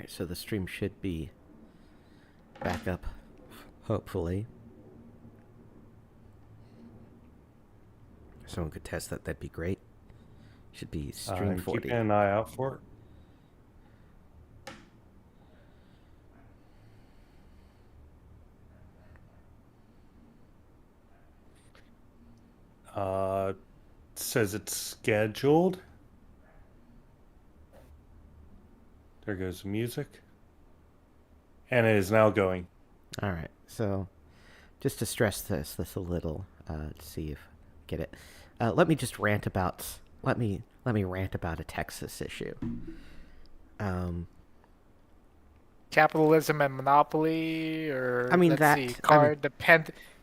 Alright, so the stream should be back up, hopefully. If someone could test that, that'd be great. Should be stream 40. Keeping an eye out for it. Says it's scheduled. There goes the music. And it is now going. All right, so just to stress this a little, to see if get it. Let me just rant about. Let me rant about a Texas issue. Capitalism and monopoly, or I mean,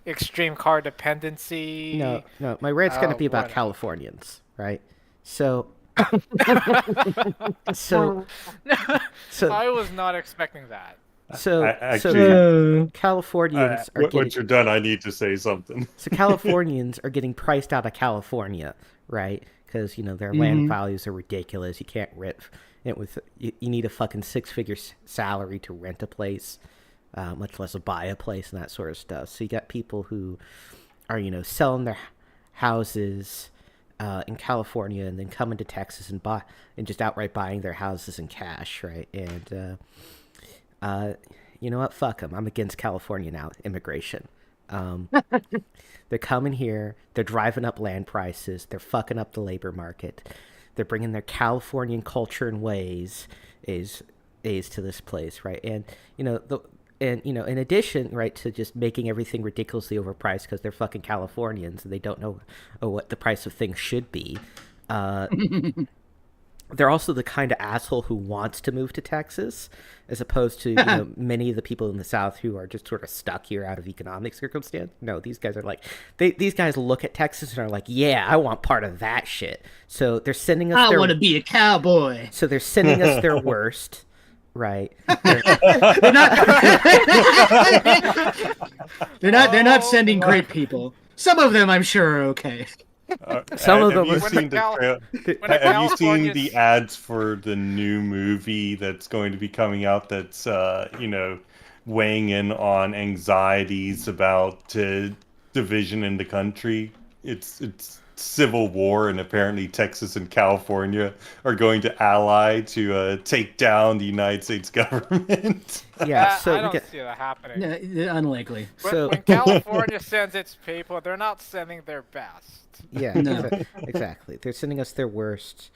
extreme car dependency. No, my rant's gonna be about Californians, right? So, so I was not expecting that. So Californians are getting... Once you're done, I need to say something. So Californians are getting priced out of California, right? Because, their land values are ridiculous. You can't rent it with... You need a fucking six-figure salary to rent a place, much less buy a place and that sort of stuff. So you got people who are, selling their houses in California and then coming to Texas and just outright buying their houses in cash, right? And... you know what? Fuck them. I'm against California now. Immigration. They're coming here. They're driving up land prices. They're fucking up the labor market. They're bringing their Californian culture and ways to this place, right? And in addition, right, to just making everything ridiculously overpriced because they're fucking Californians and they don't know what the price of things should be. They're also the kind of asshole who wants to move to Texas, as opposed to many of the people in the South who are just sort of stuck here out of economic circumstance. No, these guys are like, these guys look at Texas and are like, yeah, I want part of that shit. So they're sending us. I want to be a cowboy. So they're sending us their worst, right? They're not sending great people. Some of them, I'm sure, are okay. Some of them. Have you seen the ads for the new movie that's going to be coming out? That's weighing in on anxieties about division in the country. It's civil war, and apparently Texas and California are going to ally to take down the United States government. Yeah, so I don't see that happening. Yeah, unlikely. When California sends its people, they're not sending their best. Yeah, no. Exactly. They're sending us their worst.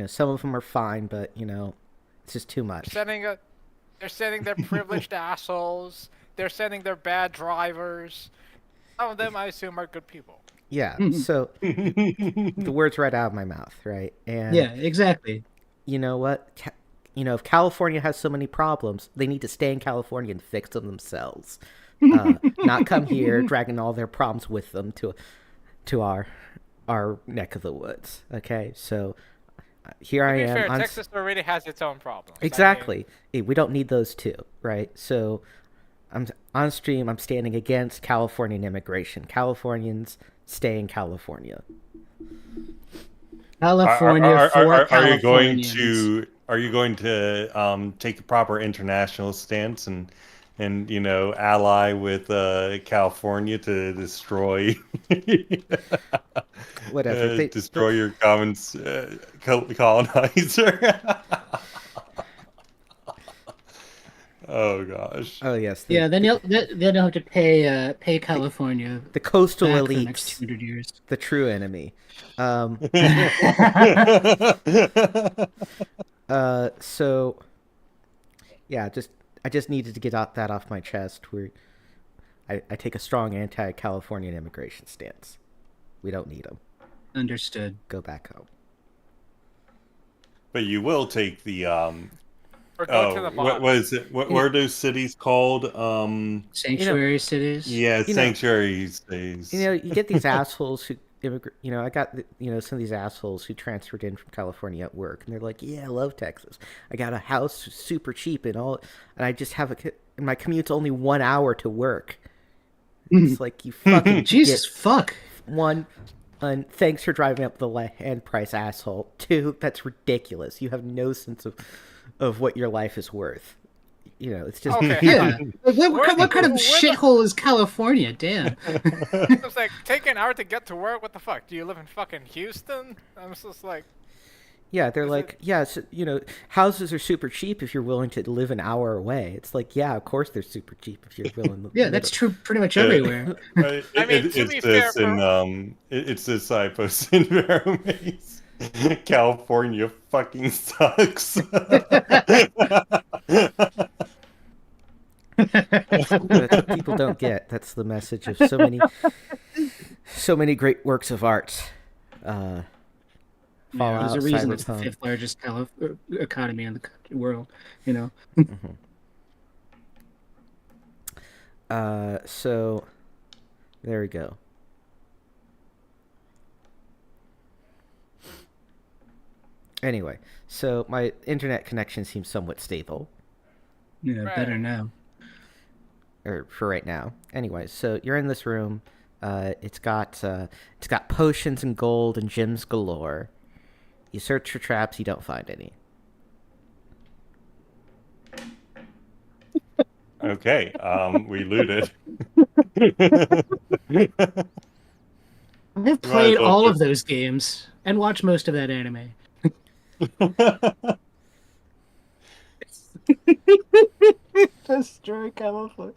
Some of them are fine, but it's just too much. They're sending their privileged assholes. They're sending their bad drivers. Some of them, I assume, are good people. Yeah. So the words right out of my mouth, right? And yeah, exactly. You know what? If California has so many problems, they need to stay in California and fix them themselves. Not come here dragging all their problems with them to our neck of the woods. Okay, so here I am. Fair, Texas already has its own problems. Exactly. We don't need those too, right? So I'm on stream. I'm standing against Californian immigration. Californians stay in California. California for Californians. Are you going to take a proper international stance and ally with California to destroy whatever destroy your colonizer? Oh gosh. Oh yes. Then you'll have to pay California the coastal back elites, for the next 200 years. The true enemy. So yeah, I just needed to get that off my chest. I take a strong anti-Californian immigration stance. We don't need them. Understood. Go back home. But you will take the what is it? What are those cities called? Sanctuary cities. Yeah, sanctuary cities. You get these assholes who immigrate. I got some of these assholes who transferred in from California at work, and they're like, "Yeah, I love Texas. I got a house super cheap and I just have and my commute's only 1 hour to work." It's like, you fucking Jesus fuck. One, thanks for driving up the land price, asshole. Two, that's ridiculous. You have no sense of what your life is worth. You know, it's just Okay, Yeah. What kind of shithole is California? Damn. It's like, take an hour to get to work? What the fuck? Do you live in fucking Houston? I'm just like... Yeah, they're Is like, it- yeah, it's, you know, houses are super cheap if you're willing to live an hour away. It's like, yeah, of course they're super cheap if you're willing to Yeah, live that's it. true pretty much everywhere. I mean, to be fair, It's this I posted in Barrowmaze. California fucking sucks. That's what people don't get. That's the message of so many great works of art. Yeah, Fallout, there's a reason it's the Cyberpunk. fifth largest economy in the world. You know. So there we go. Anyway, so my internet connection seems somewhat stable, Yeah, Right. better now. or for right now. Anyway, so you're in this room. It's got potions and gold and gems galore. You search for traps, you don't find any. Okay, we looted. I've played all of those games and watched most of that anime. Destroy California.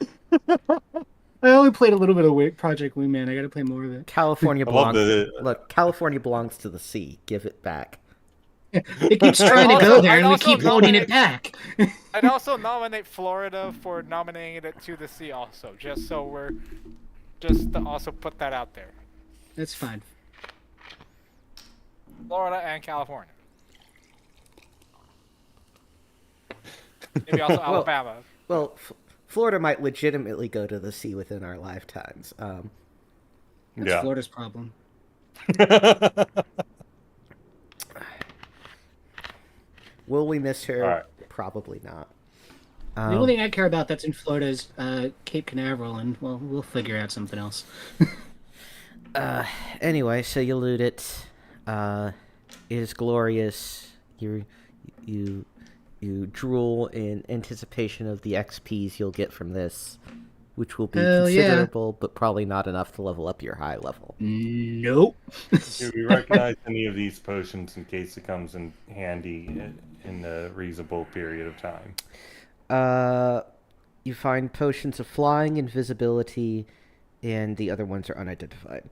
I only played a little bit of Project Wingman. I got to play more of it. California I love belongs. Look, California belongs to the sea. Give it back. It keeps trying to go Also, there, I'd and we also keep holding nominate- it back. I'd also nominate Florida for nominating it to the sea also, just to also put that out there. That's fine. Florida and California. Maybe also Alabama. Well, Florida might legitimately go to the sea within our lifetimes. That's Yeah. Florida's problem. Will we miss her? All right. Probably not. The only thing I care about that's in Florida is Cape Canaveral, and well, we'll figure out something else. Anyway, so you loot it. It is glorious. You drool in anticipation of the XPs you'll get from this, which will be Hell yeah. considerable, but probably not enough to level up your high level. Nope. Do we recognize any of these potions in case it comes in handy in a reasonable period of time? You find potions of flying, invisibility, and the other ones are unidentified.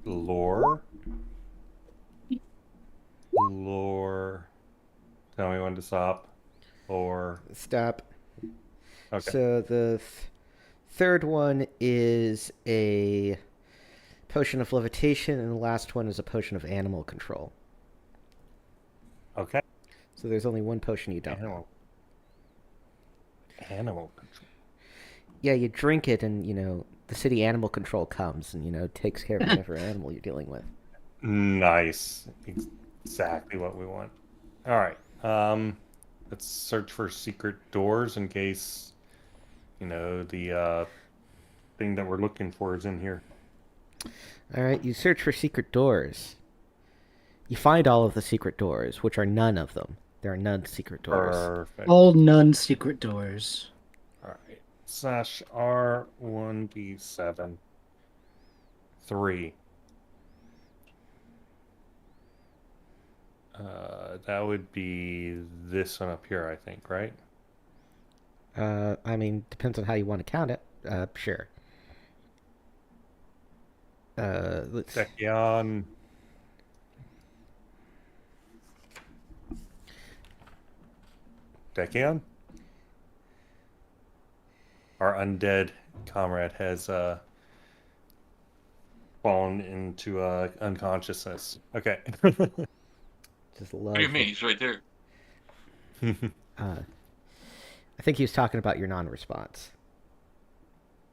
Lore. Tell me when to stop. Lore. Stop. Okay. So the third one is a potion of levitation, and the last one is a potion of animal control. Okay. So there's only one potion you don't know. Animal control. Yeah, you drink it, and the city animal control comes and takes care of whatever animal you're dealing with. Nice. Exactly what we want. All right. Let's search for secret doors in case the thing that we're looking for is in here. All right, you search for secret doors. You find all of the secret doors, which are none of them. There are none secret doors. Perfect. All non-secret doors. All right. /R1B7 3. That would be this one up here, I think, right? I mean, depends on how you want to count it. Sure. Let's... Dekion. Dekion? Our undead comrade has fallen into unconsciousness. Okay. Just What do you mean? He's right there. I think he was talking about your non-response.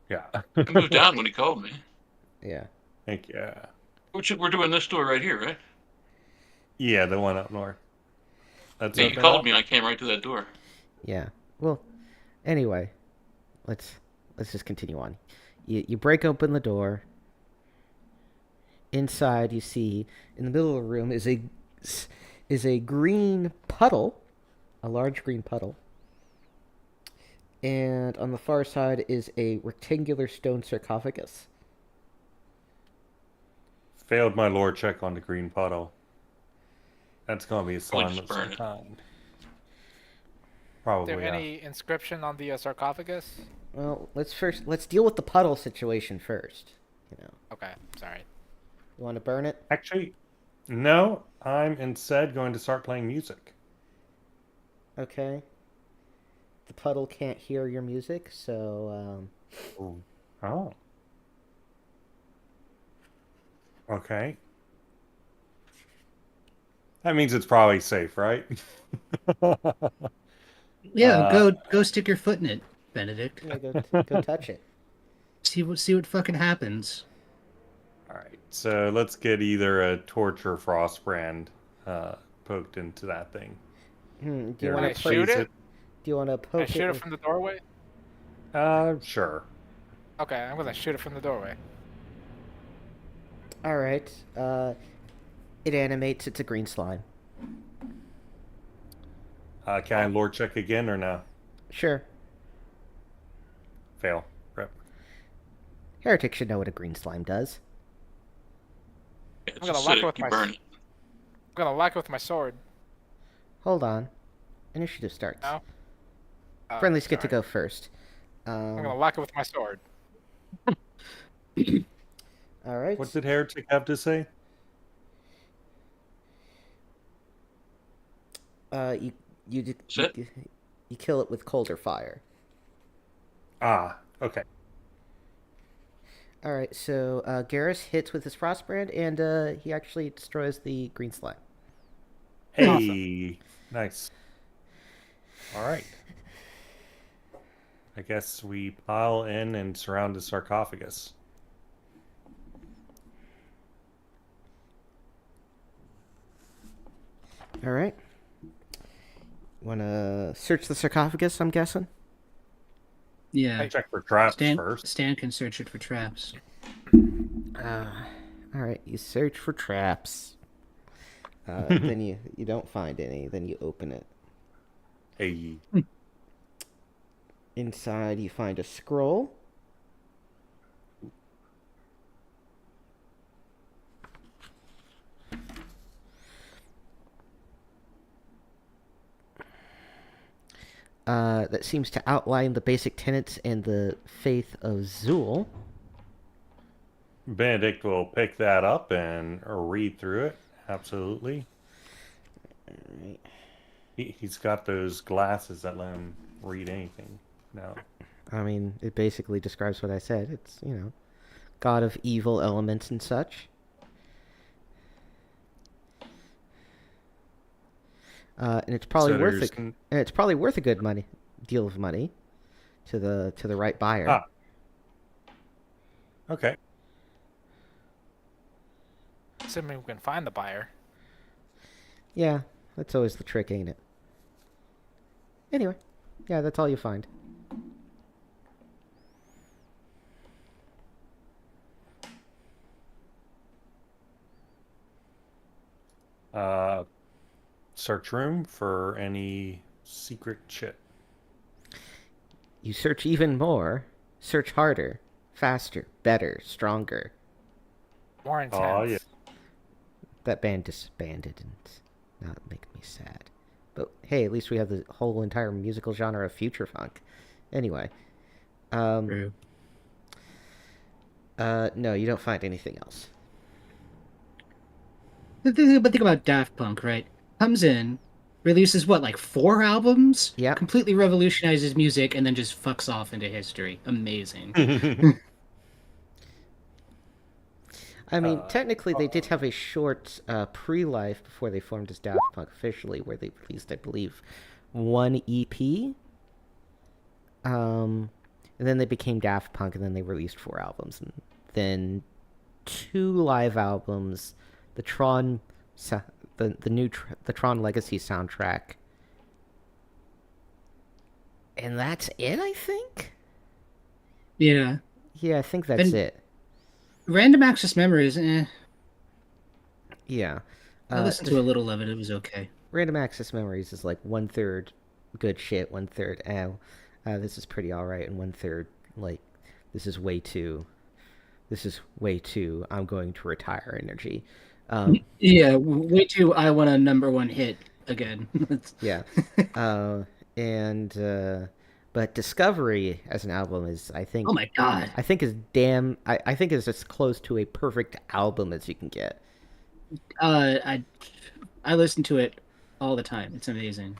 Yeah. I moved down when he called me. Yeah. Thank you. We're doing this door right here, right? Yeah, the one up north. That's Yeah, up you there. called me and I came right to that door. Yeah. Well, anyway, let's just continue on. You break open the door. Inside, you see in the middle of the room is is a green puddle, a large green puddle. And on the far side is a rectangular stone sarcophagus. Failed my lore check on the green puddle. That's going to be a slime just of some burn it. kind. Is Probably, there any inscription on the sarcophagus? Well, let's deal with the puddle situation first. You know, Okay, sorry. you want to burn it? Actually, no. I'm instead going to start playing music. Okay. The puddle can't hear your music, so Oh. Okay. That means it's probably safe, right? Yeah, go stick your foot in it, Benedict. yeah, go touch it. See what fucking happens. All right. So let's get either a torch or frostbrand poked into that thing. Do you Here, want I to shoot it? Do you want to Can I poke shoot it with... from the doorway? Sure. Okay, I'm gonna shoot it from the doorway. All right. It animates. It's a green slime. Can I lore check again or no? Sure. Fail. Rip. Heretic should know what a green slime does. Yeah, I'm gonna just whack it with you my burn it. I'm gonna whack it with my sword. Hold on. Initiative starts. No? Oh, Friendlies get to sorry. go first. I'm gonna whack it with my sword. All right. What did Heretic have to say? You kill it with colder fire. Ah, okay. All right. So Garrus hits with his frostbrand, and he actually destroys the green slime. Hey, Awesome. nice. All right. I guess we pile in and surround the sarcophagus. All right. Want to search the sarcophagus? I'm guessing. Yeah. Check for traps Stan, first. Stan can search it for traps. All right. You search for traps. Then you don't find any. Then you open it. Hey. Inside, you find a scroll. That seems to outline the basic tenets and the faith of Zool. Benedict will pick that up and read through it. Absolutely. All right. He's got those glasses that let him read anything. No. I mean, it basically describes what I said. It's, god of evil elements and such. And it's probably So worth there's it. And it's probably worth a good deal of money to the right buyer. Ah. Okay. Assuming we can find the buyer. Yeah, that's always the trick, ain't it? Anyway, yeah, that's all you find. Search room for any secret shit. You search even more. Search harder, faster, better, stronger. More intense. Oh, yeah. That band disbanded and not make me sad. But hey, at least we have the whole entire musical genre of future funk. Anyway. True. No, you don't find anything else. But think about Daft Punk, right? Comes in, releases what, like 4 albums? Yeah. Completely revolutionizes music, and then just fucks off into history. Amazing. I mean, technically, they did have a short pre-life before they formed as Daft Punk officially, where they released, I believe, 1 EP. And then they became Daft Punk, and then they released 4 albums, and then 2 live albums, the Tron, the Tron Legacy soundtrack, and that's it, I think. Yeah. Yeah, I think that's it. Random Access Memories, Yeah. I listened to a little of it. It was okay. Random Access Memories is like 1/3 good shit, 1/3 this is pretty alright, and 1/3 like this is way too I'm going to retire energy. Yeah, way too. I want a #1 hit again. Yeah, but Discovery as an album is, I think. Oh my god! I think is damn. I think is as close to a perfect album as you can get. I listen to it all the time. It's amazing.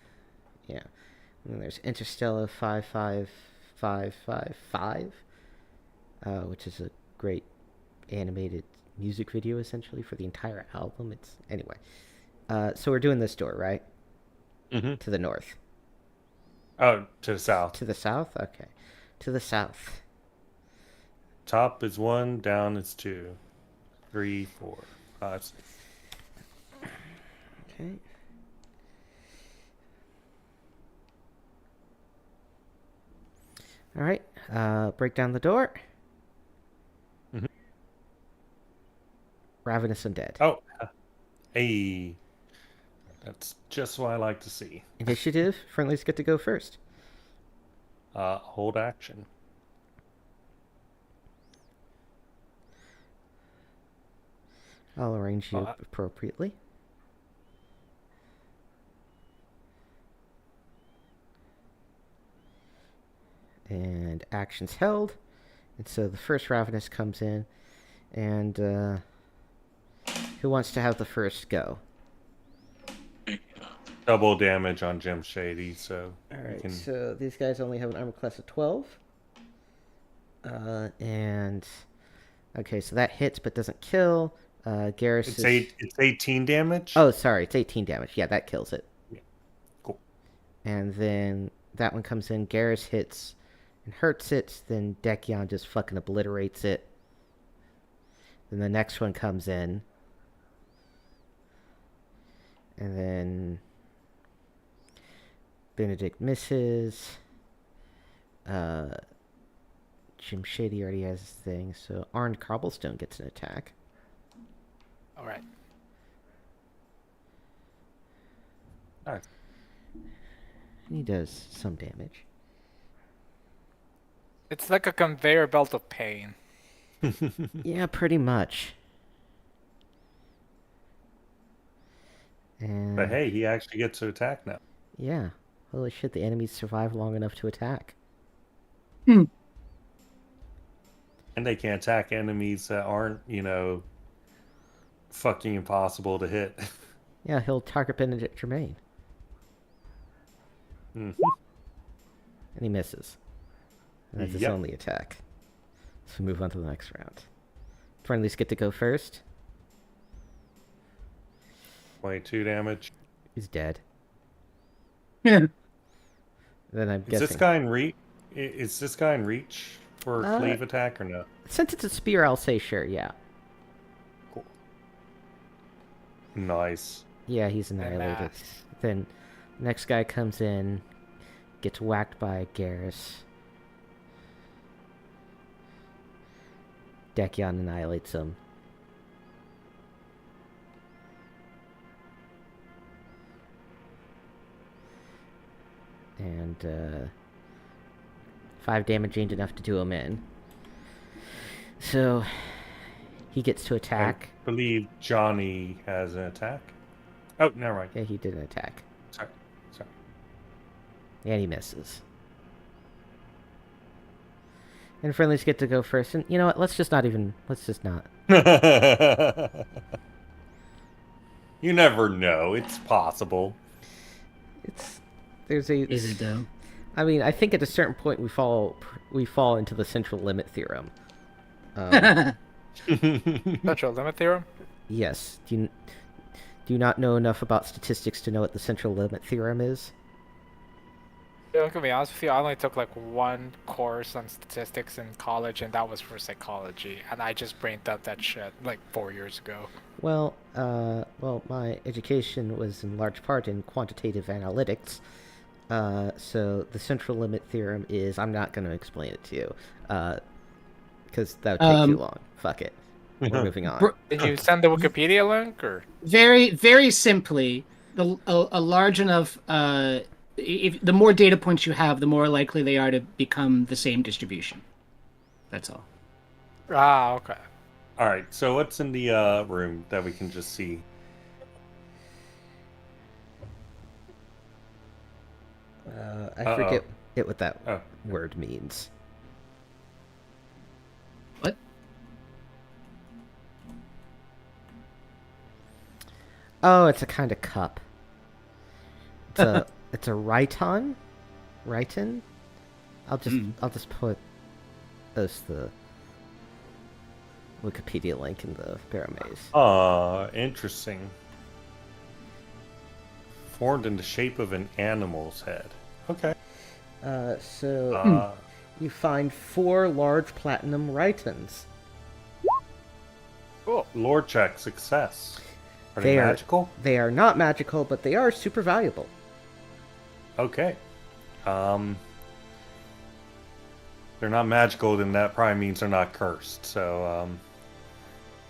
Yeah, and then there's Interstellar 55555, which is a great animated music video essentially for the entire album. It's anyway. So we're doing this door, right? Mm-hmm. To the north. Oh, to the south. To the south? Okay. To the south. Top is 1, down is 2, 3, 4, 5, 6. Okay. All right. Break down the door. Mm-hmm. Ravenous Undead. Oh, hey. That's just what I like to see. Initiative. Friendlies get to go first. Hold action. I'll arrange you appropriately. And actions held. And so the first Ravenous comes in. And who wants to have the first go? Double damage on Jim Shady, so... Alright, so these guys only have an armor class of 12. And... Okay, so that hits but doesn't kill. Garrus It's 18 damage? Oh, sorry, it's 18 damage. Yeah, that kills it. Yeah. Cool. And then that one comes in. Garrus hits and hurts it. Then Dekion just fucking obliterates it. Then the next one comes in. And then... Benedict misses. Jim Shady already has his thing, so Arndt Cobblestone gets an attack. Alright. Nice. And he does some damage. It's like a conveyor belt of pain. Yeah, pretty much. And But hey, he actually gets to attack now. yeah. Holy shit, the enemies survive long enough to attack. And they can attack enemies that aren't, fucking impossible to hit. Yeah, he'll target Benedict Germain. Mm-hmm. And he misses. And that's his only attack. So move on to the next round. Friendlies get to go first. 22 damage. He's dead. Yeah. Then I'm Is guessing... this guy in reach? Is this guy in reach for cleave attack or no? Since it's a spear, I'll say sure, yeah. Cool. Nice. Yeah, he's annihilated. Then next guy comes in, gets whacked by Garrus. Dekion annihilates him. And 5 damage ain't enough to do him in. So he gets to attack. I believe Johnny has an attack. Oh, never mind. Yeah, he did an attack. Sorry. And he misses. And friendlies get to go first. And you know what? Let's just not. You never know. It's possible. Is it though? I mean, I think at a certain point we fall into the central limit theorem. Central limit theorem? Yes. Do you not know enough about statistics to know what the central limit theorem is? I'm gonna be honest with you, I only took like one course on statistics in college, and that was for psychology, and I just brain dumped that shit like 4 years ago. Well, my education was in large part in quantitative analytics. So the central limit theorem is, I'm not going to explain it to you, because that would take too long. Fuck it. we're moving on. Did you send the Wikipedia link or? Very, very simply, a large enough. If the more data points you have, the more likely they are to become the same distribution. That's all. Ah, okay. All right. So what's in the room that we can just see? I forget what that word means. What? Oh, it's a kind of cup. It's a Rhyton? Rhyton? I'll just put the Wikipedia link in the Barrowmaze. Interesting. Formed in the shape of an animal's head. Okay. You find 4 large platinum Rhytons. Cool. Lore check success. Are they magical? They are not magical, but they are super valuable. Okay. They're not magical, then that probably means they're not cursed. So,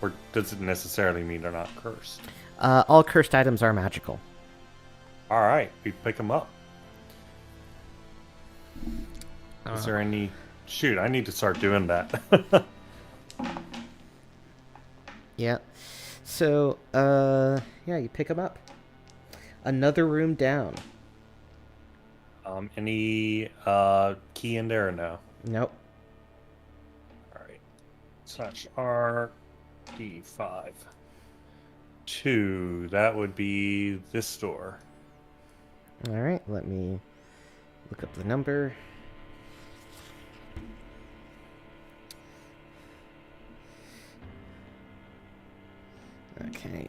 or does it necessarily mean they're not cursed? All cursed items are magical. All right, we pick them up. Is there any... Shoot, I need to start doing that. Yeah. So, you pick them up. Another room down. Any key in there or no? Nope. All right. Slash R D5. 2. That would be this door. All right, let me look up the number. Okay.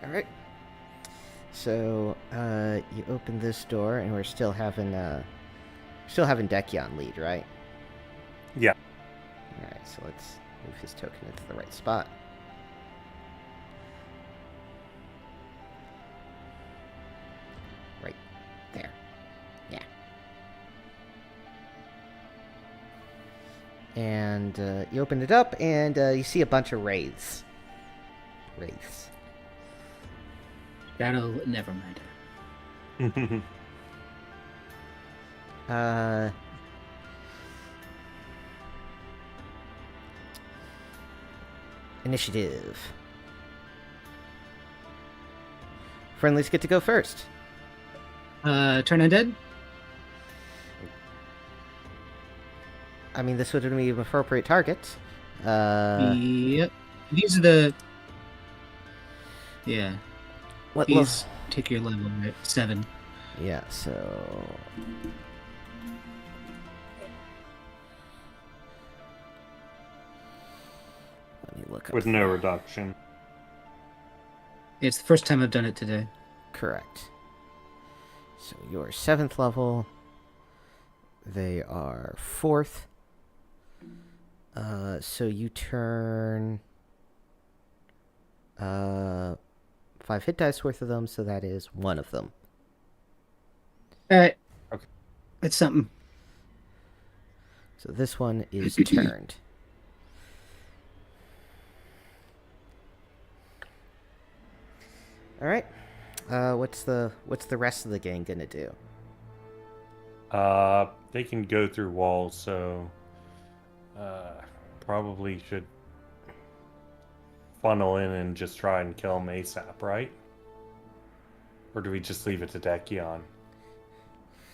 All right. So you open this door, and we're still having Dekion lead, right? Yeah. All right. So let's move his token into the right spot. Right there. Yeah. And you open it up, and you see a bunch of wraiths. That'll never mind. Initiative. Friendlies get to go first. Turn undead? I mean, this would be an appropriate target. Yep. These are the... Yeah. These take your level, right? 7. Yeah, so... Let me look up... With no reduction. It's the first time I've done it today. Correct. So you're 7th level. They are 4th. So you turn 5 hit dice worth of them, so that is 1 of them. Alright. Okay. It's something. So this one is turned. Alright. What's the rest of the gang gonna do? They can go through walls, so probably should funnel in and just try and kill him ASAP, right? Or do we just leave it to Dekion?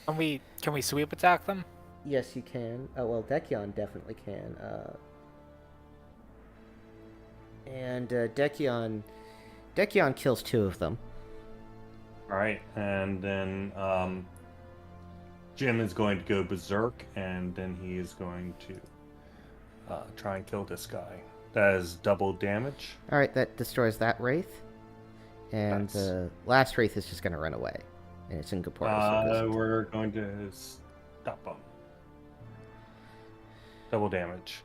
Can we sweep attack them? Yes, you can. Oh, well, Dekion definitely can. And Dekion kills 2 of them. All right, and then Jim is going to go berserk, and then he is going to try and kill this guy. That is double damage. All right, that destroys that wraith, and Nice. the last wraith is just going to run away, and it's incorporeal. We're going to stop him. Double damage.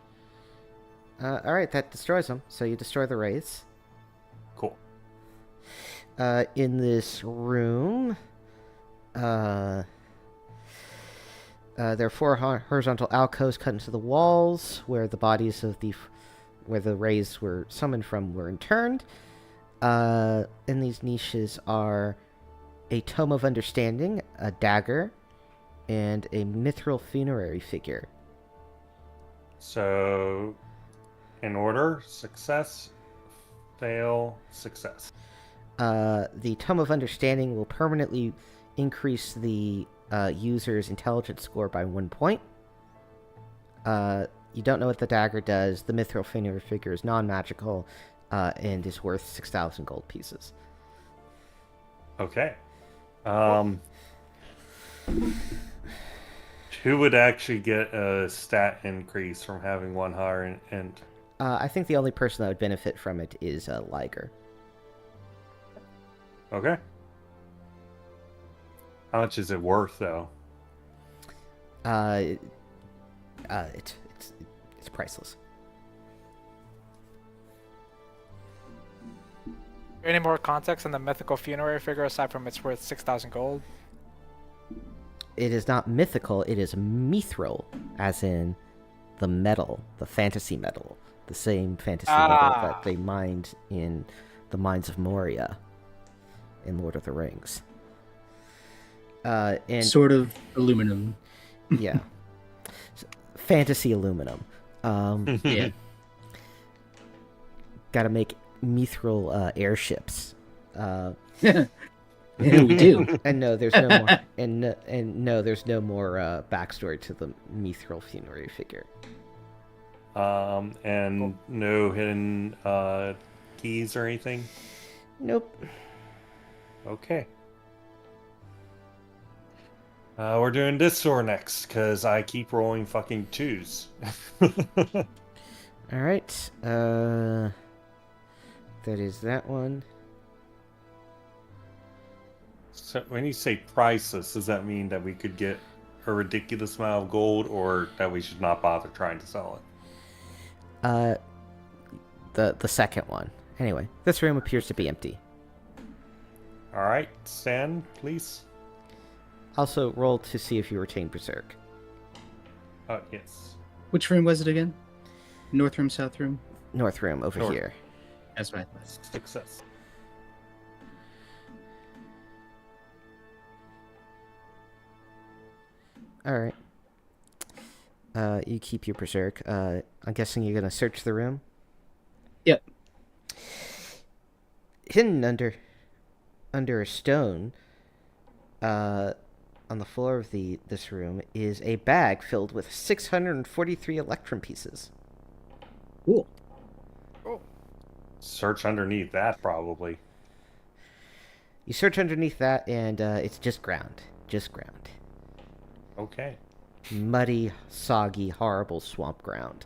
All right, that destroys them. So you destroy the wraiths. Cool. In this room, there are 4 horizontal alcoves cut into the walls where the bodies of where the wraiths were summoned from were interned. In these niches are a Tome of Understanding, a dagger, and a mithril funerary figure. So, in order: success, fail, success. The Tome of Understanding will permanently increase the user's intelligence score by 1 point. You don't know what the dagger does. The mithril funerary figure is non-magical and is worth 6,000 gold pieces. Okay. Who would actually get a stat increase from having one higher end? I think the only person that would benefit from it is Liger. Okay. How much is it worth, though? It's priceless. Any more context on the mythical funerary figure aside from it's worth 6,000 gold? It is not mythical, it is mithril, as in the metal, the fantasy metal. The same fantasy metal that they mined in the mines of Moria in Lord of the Rings. And sort of aluminum. Yeah. Fantasy aluminum. Yeah. Gotta make mithril airships. Yeah, we do. And no, there's no more. And no, there's no more backstory to the mithril funerary figure. And no hidden keys or anything? Nope. Okay. We're doing this door next, because I keep rolling fucking 2s. Alright. That is that one. So when you say priceless, does that mean that we could get a ridiculous amount of gold, or that we should not bother trying to sell it? The second one. Anyway, this room appears to be empty. Alright, stand, please. Also, roll to see if you retain Berserk. Yes. Which room was it again? North room, south room? North room, over North. here. That's what I thought. Success. Alright. You keep your Berserk. I'm guessing you're gonna search the room? Yep. Hidden under a stone, on the floor of this room, is a bag filled with 643 electrum pieces. Cool. Search underneath that, probably. You search underneath that, and it's just ground. Just ground. Okay. Muddy, soggy, horrible swamp ground.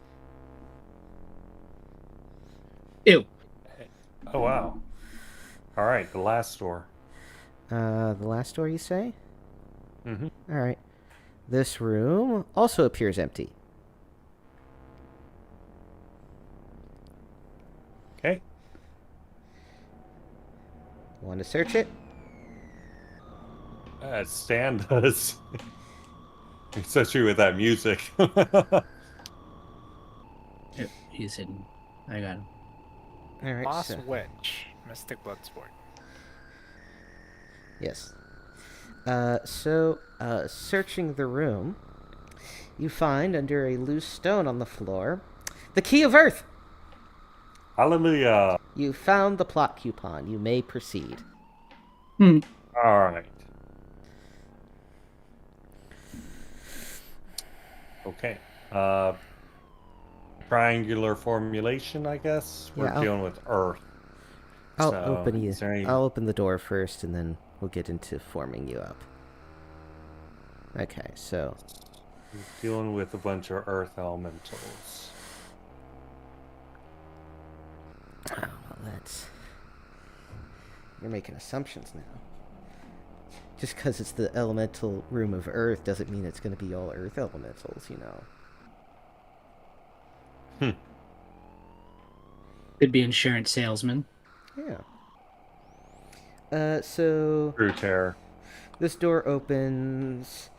Ew. Oh, wow. Alright, the last door. The last door, you say? Mm-hmm. Alright. This room also appears empty. Okay. Want to search it? Stan does. Especially with that music. Yep, he's hidden. I got him. Alright, Moss so... Witch, Mystic Bloodsport. Yes. Searching the room, you find under a loose stone on the floor the Key of Earth. Hallelujah. You found the plot coupon. You may proceed. Alright. Okay. Triangular formulation, I guess. We're dealing with Earth. I'll So, open you. is there any- I'll open the door first, and then we'll get into forming you up. Okay, so He's dealing with a bunch of earth elementals. oh, well, that's you're making assumptions now. Just because it's the elemental room of Earth doesn't mean it's going to be all Earth elementals, you know. Could be insurance salesman. Yeah. So True terror. this door opens.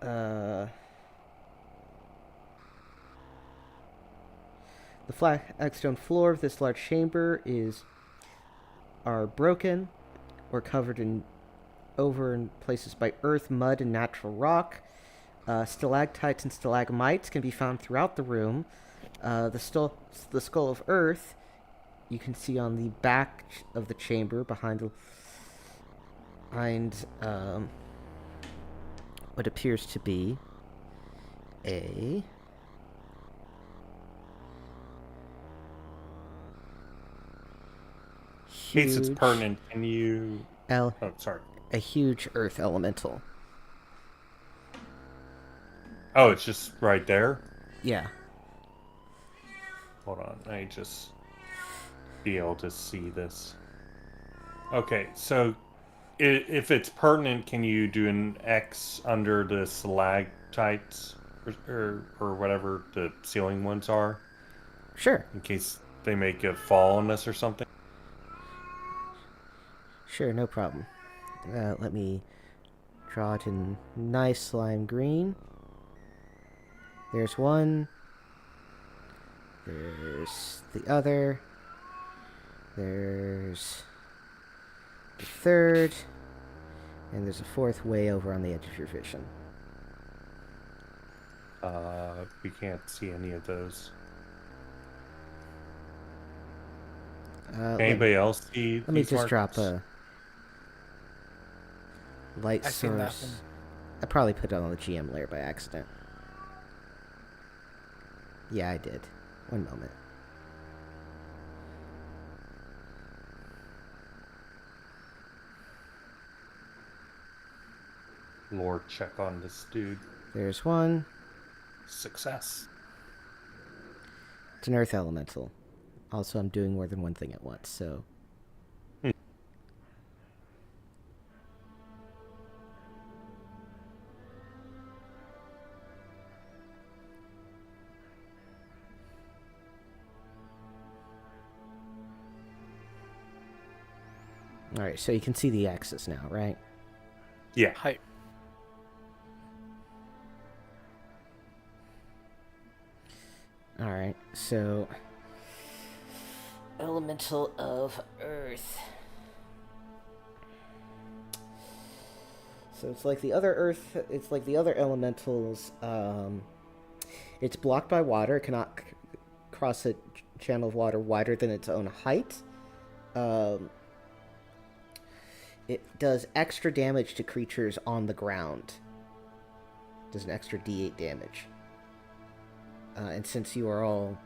The flagstone floor of this large chamber are broken or covered in places by earth, mud, and natural rock. Stalactites and stalagmites can be found throughout the room. The skull of Earth you can see on the back of the chamber behind what appears to be a In case it's pertinent, can you... Oh, sorry. A huge earth elemental. Oh, it's just right there? Yeah. Hold on, I just be able to see this. Okay, so if it's pertinent, can you do an X under the stalactites or whatever the ceiling ones are? Sure. In case they make a fall on us or something? Sure, no problem. Let me draw it in nice lime green. There's one. There's the other. There's the third. And there's a fourth way over on the edge of your vision. We can't see any of those. Anybody else see Let me these just markers? drop a light I see nothing. source. I probably put it on the GM layer by accident. Yeah, I did. One moment. Lore check on this dude. There's one. Success. It's an earth elemental. Also, I'm doing more than one thing at once, so... Alright, so you can see the axis now, right? Yeah. Hype. Alright, so... Elemental of Earth. So it's like the other Earth... It's like the other elementals. It's blocked by water. It cannot cross a channel of water wider than its own height. It does extra damage to creatures on the ground. Does an extra D8 damage. And since you are all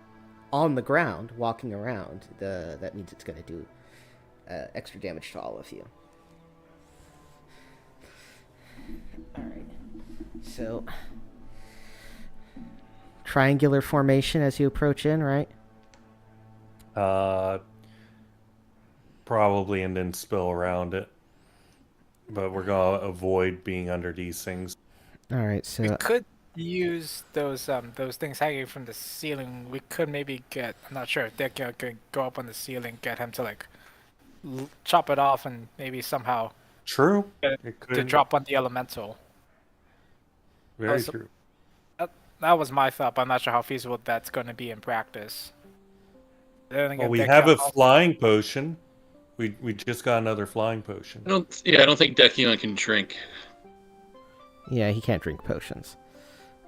on the ground, walking around, that means it's going to do extra damage to all of you. Alright. So, triangular formation as you approach in, right? Probably, and then spill around it. But we're gonna avoid being under these things. Alright, so... We could use those things hanging from the ceiling. We could maybe get... I'm not sure if Dick could go up on the ceiling, get him to, like, chop it off and maybe somehow... True. Get It could to drop on the elemental. Very Also, true. That was my thought, but I'm not sure how feasible that's going to be in practice. Then again, Well, we Dick have a also- flying potion. We just got another flying potion. I don't think Dekion can drink. Yeah, he can't drink potions.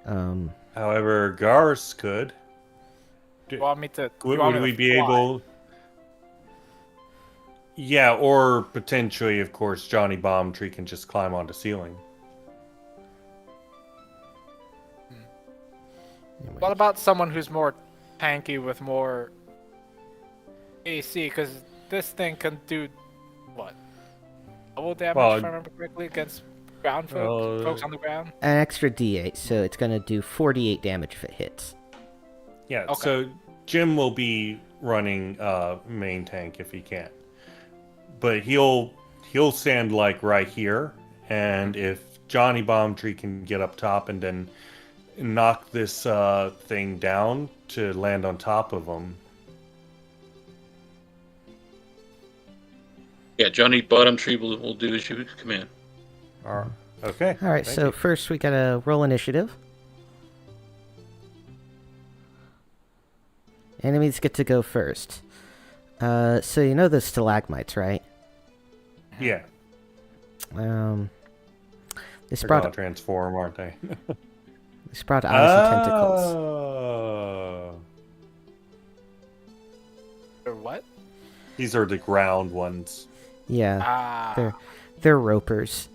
However, Garce could. You want me to? Would you want me we to be fly? able? Yeah, or potentially, of course, Johnny Bombtree can just climb on the ceiling. What about someone who's more tanky with more AC? Because this thing can do what? Double damage, Well, if I remember correctly, against Ground folks on the ground. An extra D8, so it's gonna do 48 damage if it hits. Yeah. Okay. So Jim will be running main tank if he can, but he'll stand like right here, and if Johnny Bombtree can get up top and then knock this thing down to land on top of him. Yeah, Johnny Bottom Tree will do as you command. Okay. All right, so first we gotta roll initiative. Enemies get to go first. So you know the stalagmites, right? Yeah. They They're gonna sprout transform, aren't they? eyes and tentacles. Oh. Or what? These are the ground ones. Yeah, Ah. they're ropers.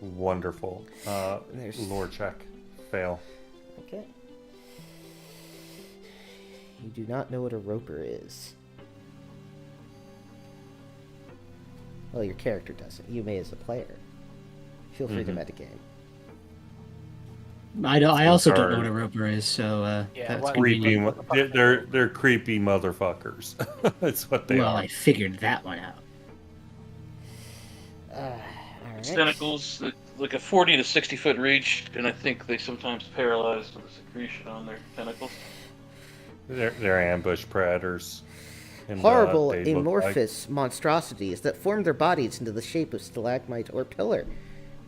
Wonderful. There's- Lore check. Fail. Okay. You do not know what a roper is. Well, your character doesn't. You may as a player. Feel free to metagame. I also don't know Sorry. what a roper is, so Yeah, that's what- Creepy. convenient. They're creepy motherfuckers. That's what they Well, are. I figured that one out. All It's right. tentacles, like a 40 to 60 foot reach, and I think they sometimes paralyze with secretion on their tentacles. They're ambush predators. And, Horrible, they look amorphous monstrosities that form their bodies into the shape of stalagmite or pillar,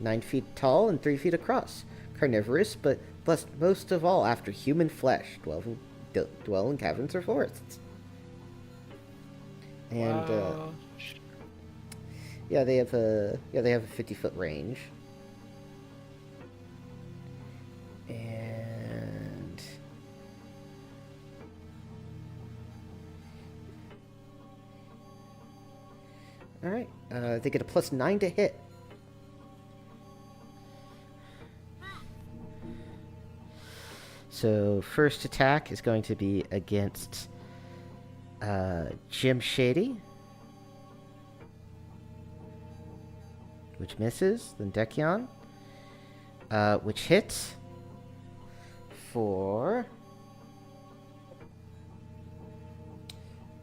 9 feet tall and 3 feet across. Carnivorous, but lust most of all after human flesh, dwell in caverns or forests. And Wow. they have a 50-foot range. And all right, they get a +9 to hit. So first attack is going to be against Jim Shady, which misses. Then Dekion, which hits for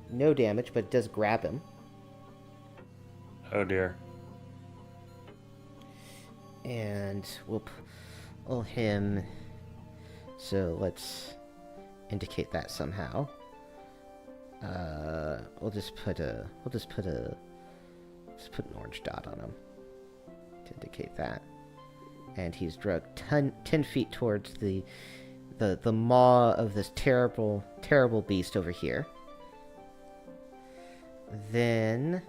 no damage, but it does grab him. Oh dear. And we'll pull him. So let's indicate that somehow. We'll just put an orange dot on him to indicate that. And he's dragged 10 feet towards the maw of this terrible beast over here. Then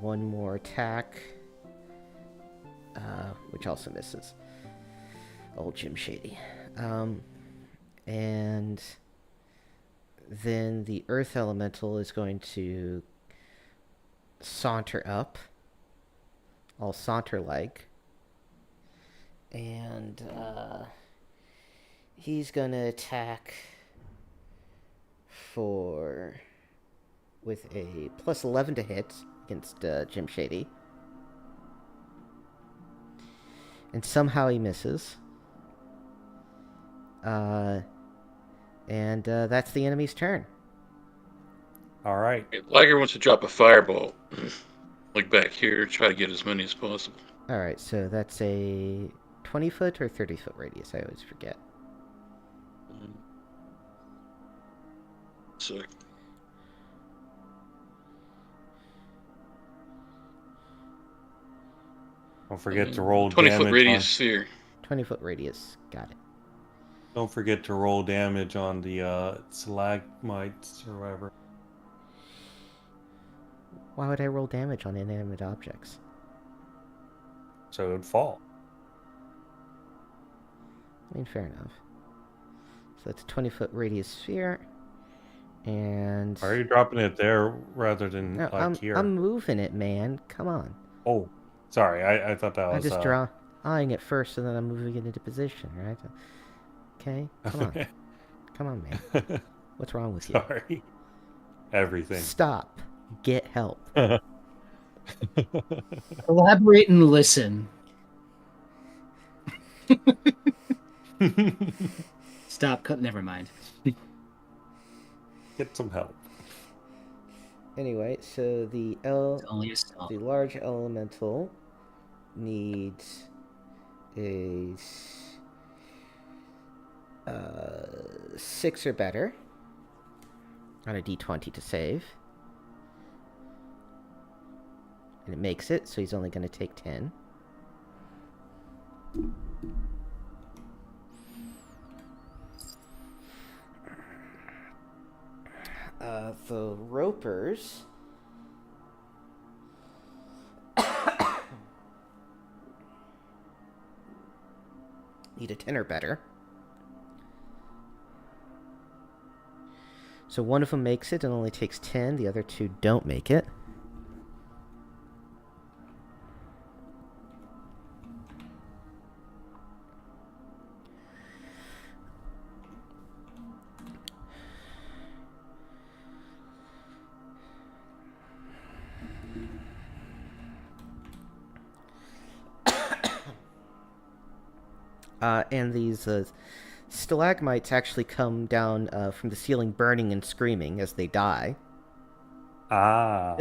one more attack, which also misses. Old Jim Shady. And then the Earth Elemental is going to saunter up, all saunter-like. And he's going to attack with a +11 to hit against Jim Shady. And somehow he misses. And that's the enemy's turn. All right. Liger wants to drop a fireball, like back here, try to get as many as possible. All right, so that's a 20-foot or 30-foot radius. I always forget. So Don't forget to roll 20-foot damage radius on. sphere. 20-foot radius. Got it. Don't forget to roll damage on the stalagmites or whatever. Why would I roll damage on inanimate objects? So it would fall. I mean, fair enough. So that's a 20-foot radius sphere. And Why are you dropping it there rather than no, like here? I'm moving it, man. Come on. Oh, sorry. I thought that was. I'm just drawing it first, and then I'm moving it into position, right? Okay, come on. Come on, man. What's wrong with you? Sorry. Everything. Stop. Get help. Collaborate and listen. Stop. Never mind. Get some help. Anyway, so the Only a stall. the large elemental needs a 6 or better on a d20 to save. And it makes it, so he's only going to take 10. The ropers need a 10 or better. So one of them makes it and only takes 10. The other two don't make it. And these stalagmites actually come down from the ceiling burning and screaming as they die. Ah.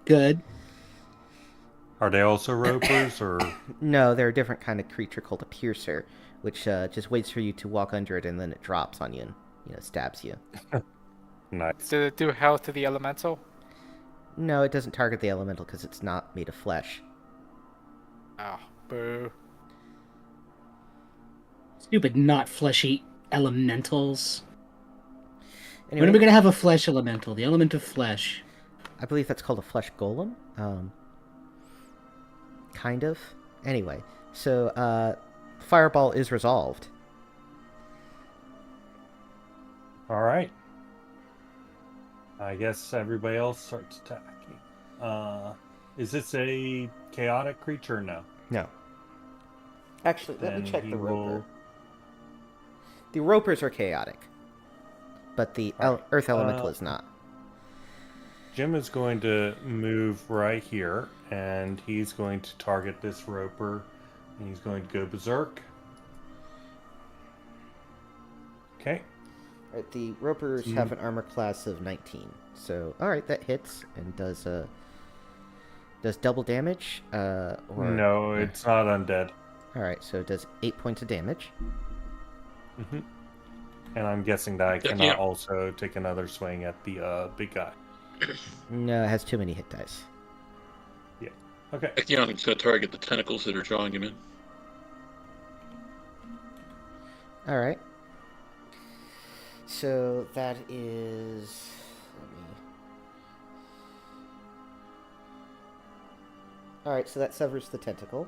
Good. Are they also ropers, or...? No, they're a different kind of creature called a piercer, which just waits for you to walk under it and then it drops on you and, stabs you. Nice. Did it do health to the elemental? No, it doesn't target the elemental because it's not made of flesh. Oh, boo. Stupid, not fleshy elementals. Anyway, When are we gonna have a flesh elemental? The element of flesh. I believe that's called a flesh golem. Kind of. Anyway, so fireball is resolved. All right. I guess everybody else starts attacking. Is this a chaotic creature? No. No. Actually, let me Then check he the roper. will- The ropers are chaotic, but the Alright, earth elemental is not. Jim is going to move right here, and he's going to target this roper, and he's going to go berserk. Okay. Right, the ropers have an armor class of 19, so alright, that hits and does double damage. Or No, it's not undead. Alright, so it does 8 points of damage. Mm-hmm. And I'm guessing that I Yeah. cannot also take another swing at the big guy. No, it has too many hit dice. Okay. Echionic's going to target the tentacles that are drawing him in. Alright. So that is... Alright, so that severs the tentacle.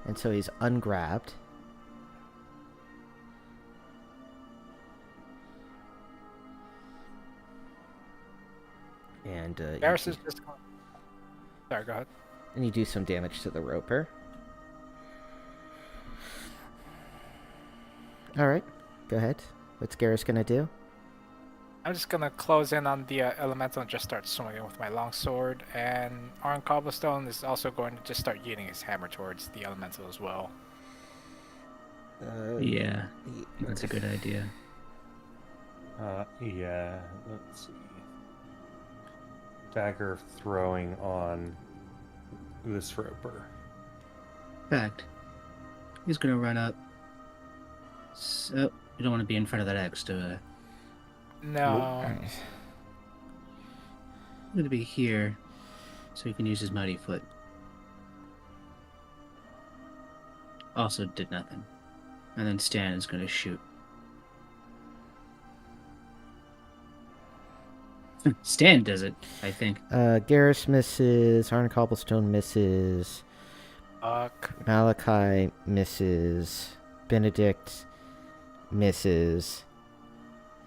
And so he's ungrabbed. And Garrus is just going... Sorry, go ahead. and you do some damage to the roper. Alright, go ahead. What's Garrus gonna do? I'm just gonna close in on the elemental and just start swinging with my longsword. And Arn Cobblestone is also going to just start yeeting his hammer towards the elemental as well. Yeah, that's a good idea. Yeah, let's see. Dagger throwing on this roper. In fact, he's gonna run up. So you don't want to be in front of that X, do I? No. I'm gonna be here, so he can use his mighty foot. Also did nothing. And then Stan is gonna shoot. Stan does it, I think. Garrus misses, Arn Cobblestone misses, Fuck. Malachi misses, Benedict misses.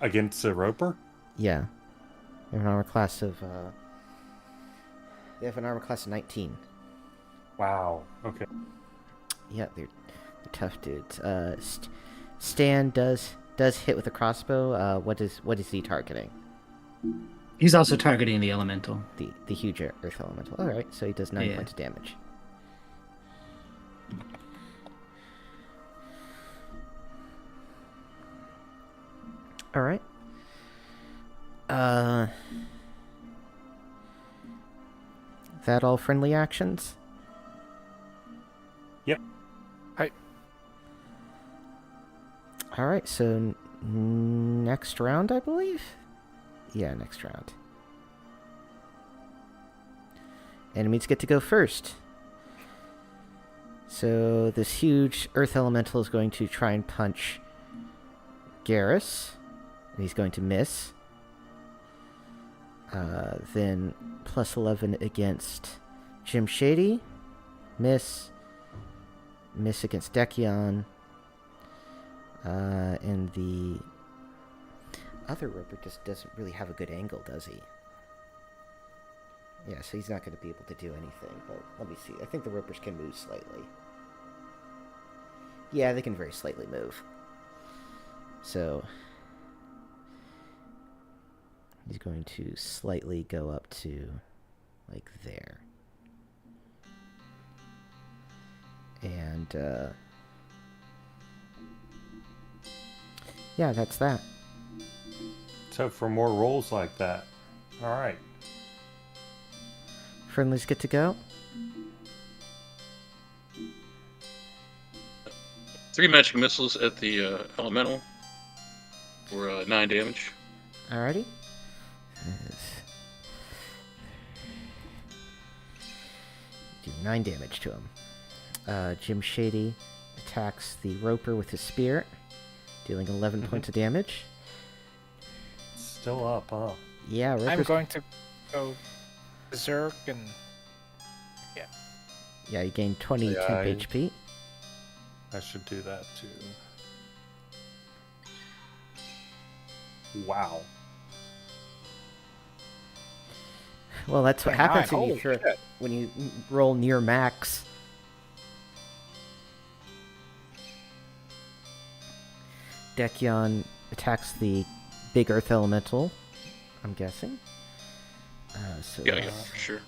Against the roper? Yeah. They have an armor class of 19. Wow. Okay. Yeah, they're tough dudes. Stan does hit with a crossbow. What is he targeting? He's also targeting the elemental. The huge earth elemental. All right, so he does 9 points of damage. All right. That all friendly actions? Yep. Hi. All right, so next round, I believe? Yeah, next round. Enemies get to go first. So this huge earth elemental is going to try and punch Garrus. And he's going to miss. Then plus 11 against Jim Shady. Miss. Miss against Dekion. And the other Roper just doesn't really have a good angle, does he? Yeah, so he's not going to be able to do anything. But let me see. I think the Ropers can move slightly. Yeah, they can very slightly move. So he's going to slightly go up to, like, there. And, yeah, that's that. So for more rolls like that. All right. Friendlies get to go. 3 magic missiles at the elemental for 9 damage. Alrighty. Do 9 damage to him. Jim Shady attacks the Roper with his spear, dealing 11 points of damage. Still up, huh? Yeah, Roper's... I'm going to go berserk and Yeah, you gain 20 temp HP. I should do that too. Wow. Well, that's what happens when you Holy shit. when you roll near max. Dekion attacks the big earth elemental, I'm guessing. So Yeah, for sure.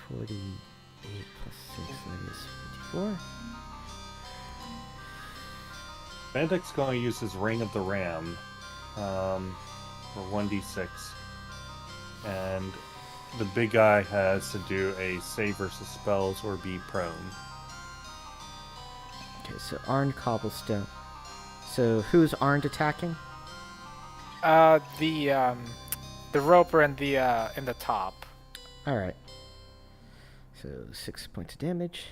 48 plus 6, that is 54. Bandic's going to use his Ring of the Ram for 1d6. And the big guy has to do a save versus spells or be prone. Okay, so Arndt Cobblestone. So who's Arndt attacking? the Roper and the in the top. Alright. So 6 points of damage.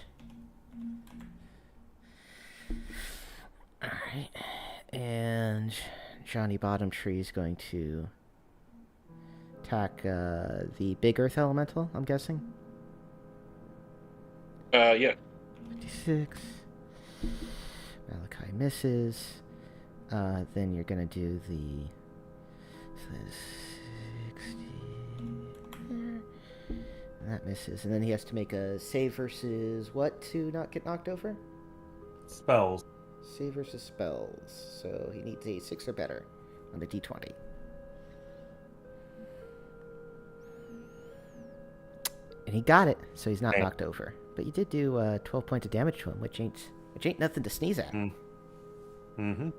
Alright. And Johnny Bottomtree is going to attack the big earth elemental, I'm guessing. Yeah. 56. Malachi misses. Then you're going to do the... So that's 60 there. And that misses. And then he has to make a save versus what to not get knocked over? Spells. Save versus spells. So he needs a 6 or better on the d20. And he got it, so he's not knocked over. But you did do 12 points of damage to him, which ain't nothing to sneeze at. Mm-hmm.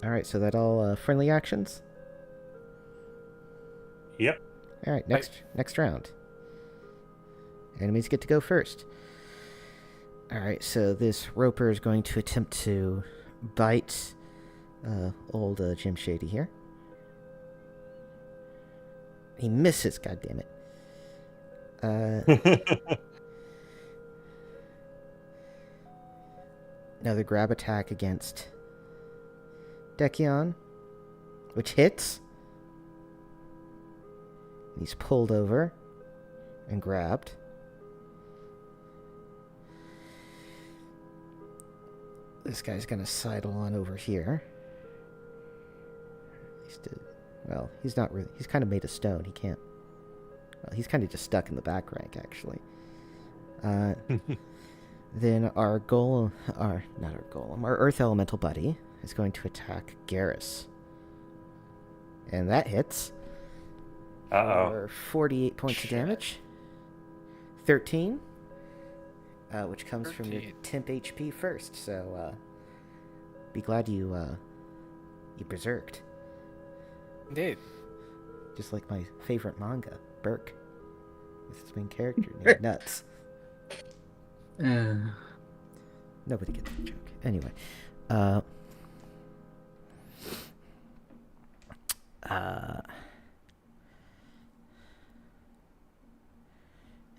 Alright, so that all friendly actions? Yep. Alright, next round. Enemies get to go first. Alright, so this Roper is going to attempt to bite old Jim Shady here. He misses, goddammit. Another grab attack against Dekion, which hits. He's pulled over and grabbed. This guy's gonna sidle on over here. Well, he's not really. He's kind of made of stone. He can't. Well, he's kind of just stuck in the back rank, actually. Then our golem, not our golem, our earth elemental buddy is going to attack Garrus. And that hits. For 48 points of damage. 13. Which comes from your temp HP first, so be glad you berserked. Indeed. Just like my favorite manga, Berk. With its main character named Nuts. Nobody gets the joke. Anyway. And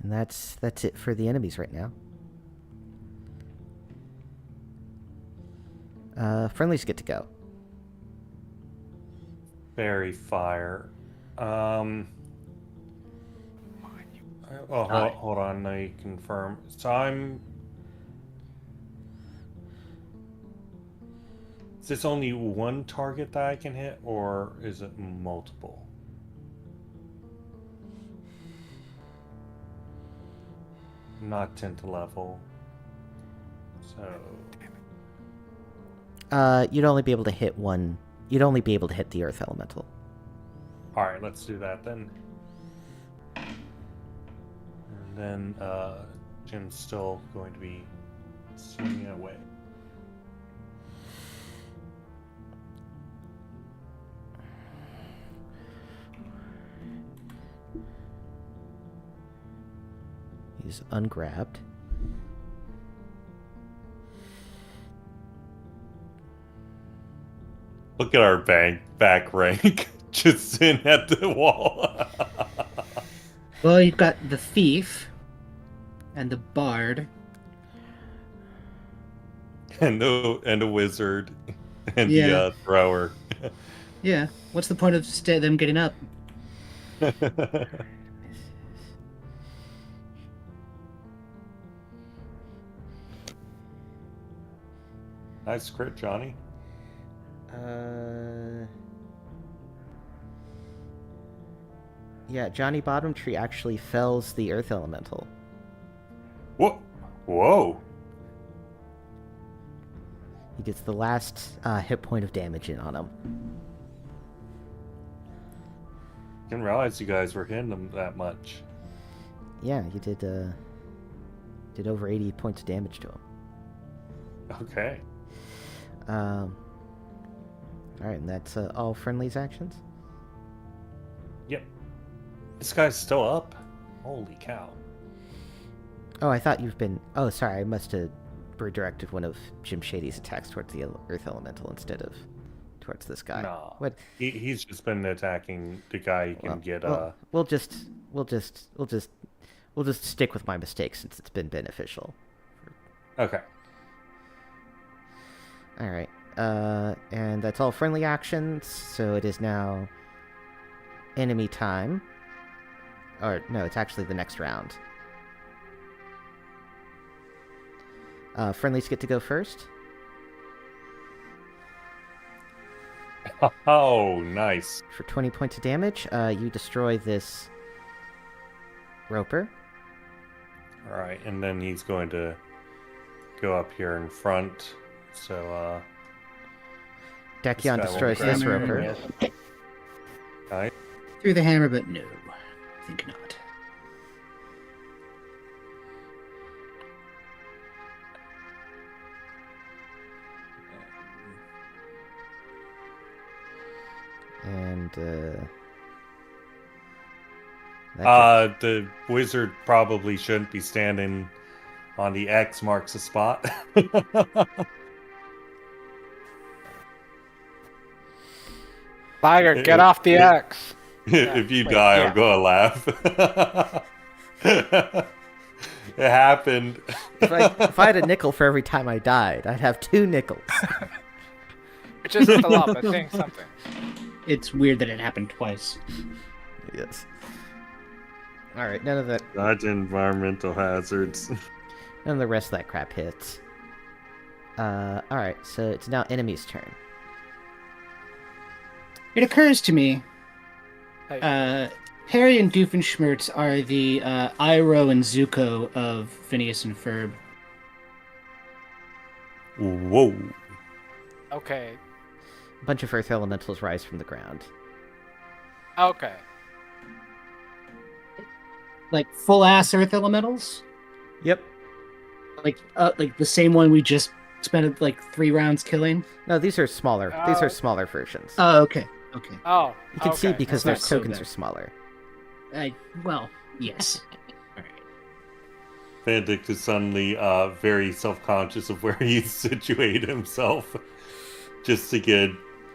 that's it for the enemies right now. Friendlies get to go. Fairy fire. Well, hold on. Let me confirm. So is this only one target that I can hit, or is it multiple? Not 10 to level. So. You'd only be able to hit one. You'd only be able to hit the earth elemental. All right, let's do that then. And then Jim's still going to be swinging away. He's ungrabbed. Look at our back rank just sitting at the wall. Well, you've got the thief and the bard and the wizard and the thrower. Yeah. What's the point of them getting up? Nice crit, Johnny. Yeah, Johnny Bottomtree actually fells the earth elemental. What? Whoa. He gets the last hit point of damage in on him. Didn't realize you guys were hitting them that much. Yeah, you did over 80 points of damage to him. Okay. Alright, and that's all Friendly's actions? Yep. This guy's still up? Holy cow. Oh, I thought you've been... Oh, sorry, I must have redirected one of Jim Shady's attacks towards the Earth Elemental instead of towards this guy. No. What? He's just been attacking the guy you can get... We'll just stick with my mistake since it's been beneficial. Okay. Alright. And that's all friendly actions, so it is now enemy time. Or, no, it's actually the next round. Friendlies get to go first. Oh, nice. For 20 points of damage, you destroy this roper. Alright, and then he's going to go up here in front, so, Dekion destroys this roper. Nice. Through the hammer, but no. I think not. And, the wizard probably shouldn't be standing on the X marks the spot. Liger, get off the X. If you die, I'm gonna laugh. It happened. If I had a nickel for every time I died, I'd have 2 nickels. Which isn't a lot, but saying something. It's weird that it happened twice. Yes. Alright, none of that. Dodge environmental hazards. None of the rest of that crap hits. Alright, so it's now enemy's turn. It occurs to me, Perry and Doofenshmirtz are the Iroh and Zuko of Phineas and Ferb. Whoa. Okay. A bunch of earth elementals rise from the ground. Okay. Like full ass Earth elementals. Yep. Like the same one we just spent like 3 rounds killing. No, these are smaller. These are smaller versions. Oh, okay. Okay. Oh. You can see because their That's not so tokens bad. are smaller. Well, yes. Benedict is suddenly very self-conscious of where he's situated himself, just to get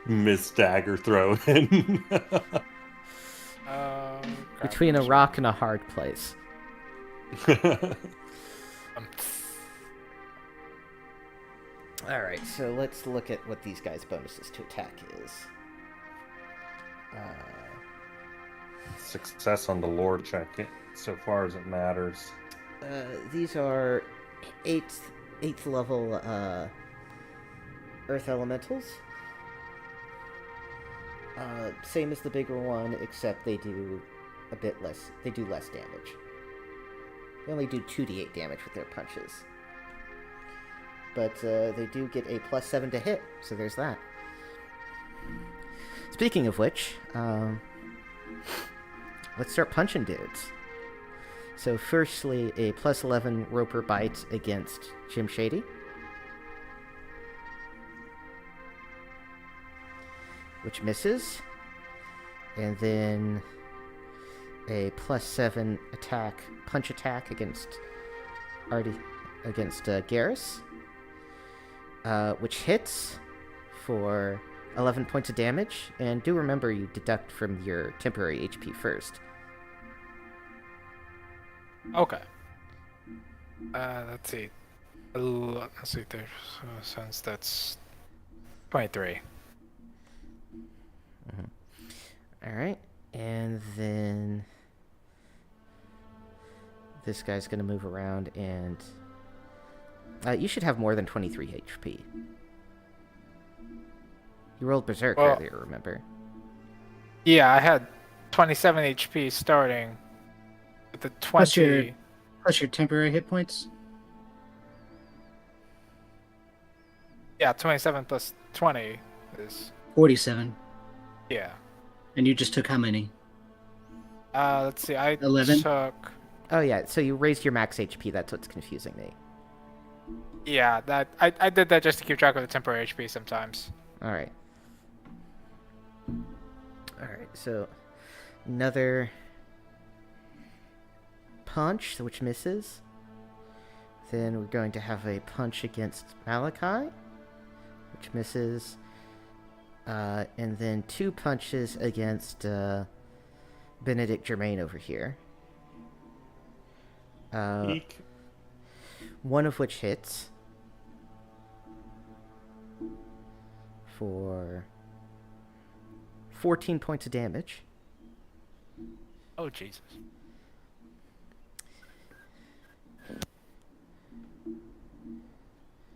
Miss Dagger thrown in. Between a rock and a hard place. Alright, so let's look at what these guys' bonuses to attack is. Success on the lore check, so far as it matters. These are 8th level Earth Elementals. Same as the bigger one, except they do a bit less. They do less damage. They only do 2d8 damage with their punches. But they do get a +7 to hit, so there's that. Speaking of which, let's start punching dudes. So firstly, a +11 Roper Bite against Jim Shady. Which misses. And then a +7 punch attack against Garrus. Which hits for 11 points of damage. And do remember you deduct from your temporary HP first. Okay. Let's see. There's since that's 23. All right, and then this guy's gonna move around, and you should have more than 23 HP. You rolled Berserk earlier, remember? Yeah, I had 27 HP starting. With the 20. Plus your temporary hit points. Yeah, 27 plus 20 is 47. Yeah. And you just took how many? Let's see. I 11? took. Oh yeah, so you raised your max HP. That's what's confusing me. Yeah, that I did that just to keep track of the temporary HP sometimes. All right. All right. So another punch, which misses. Then we're going to have a punch against Malachi, which misses. And then 2 punches against Benedict Germain over here. One of which hits for 14 points of damage. Oh, Jesus.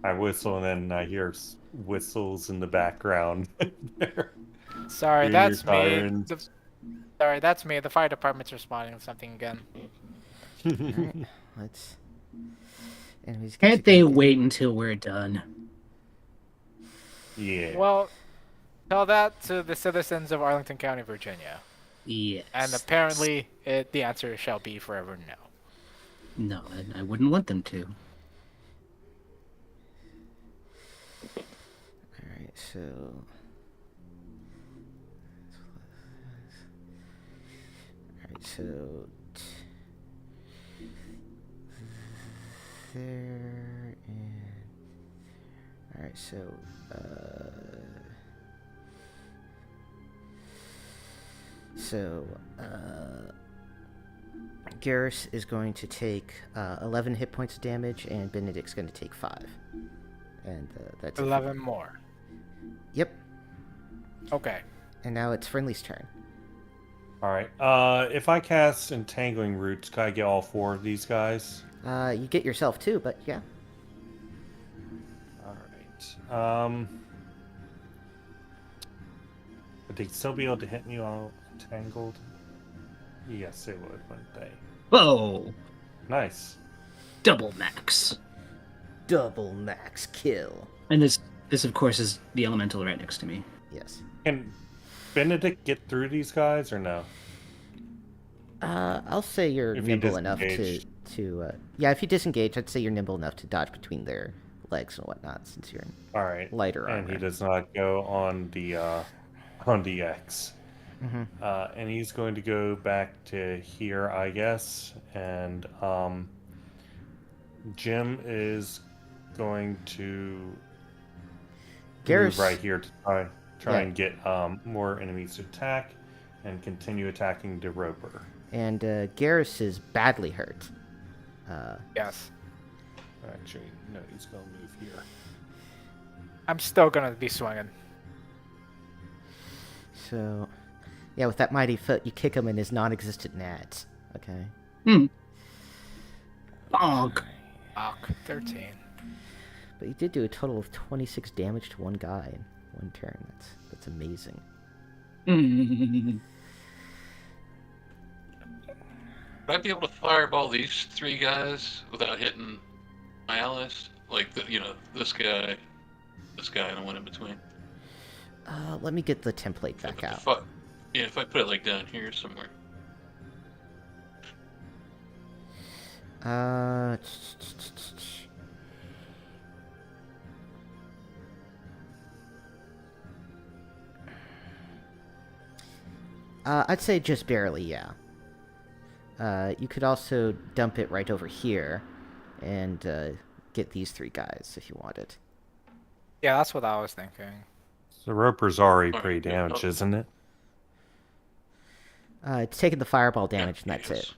I whistle, and then I hear whistles in the background. Sorry, Hear that's your me. Sorry, that's me. The fire department's responding to something again. Alright, let's... Can't they wait until we're done? Yeah. Well, tell that to the citizens of Arlington County, Virginia. Yes. And apparently, the answer shall be forever no. No, I wouldn't want them to. Alright, so... Alright, so... There and... Alright, so... Garrus is going to take 11 hit points of damage, and Benedict's going to take 5. And that's 11 more. Yep. Okay. And now it's Friendly's turn. All right. If I cast Entangling Roots, can I get all 4 of these guys? You get yourself too, but yeah. All right. Would they still be able to hit me while entangled? Yes, they would, wouldn't they? Whoa! Nice. Double max. Double max kill. And this of course is the elemental right next to me. Yes. Can Benedict get through these guys or no? I'll say you're If he nimble enough to disengaged. yeah, if you disengage, I'd say you're nimble enough to dodge between their legs and whatnot, since you're in All right. lighter armor. And he does not go on the X. Mm-hmm. And he's going to go back to here, I guess. And Jim is going to move right here to try and get more enemies to attack and continue attacking the Roper. And Garrus is badly hurt. Yes. Actually, no, he's going to move here. I'm still gonna be swinging. So, yeah, with that mighty foot, you kick him in his non-existent nads. Okay. Bonk. 13. But you did do a total of 26 damage to one guy in one turn. That's amazing. Would I be able to fireball these 3 guys without hitting my allies? Like, this guy, and the one in between. Let me get the template back out. If I put it like down here somewhere. I'd say just barely, yeah. You could also dump it right over here and get these 3 guys if you wanted. Yeah, that's what I was thinking. The Roper's already All pretty right, damaged, isn't it? It's taking the fireball damage, and that's it.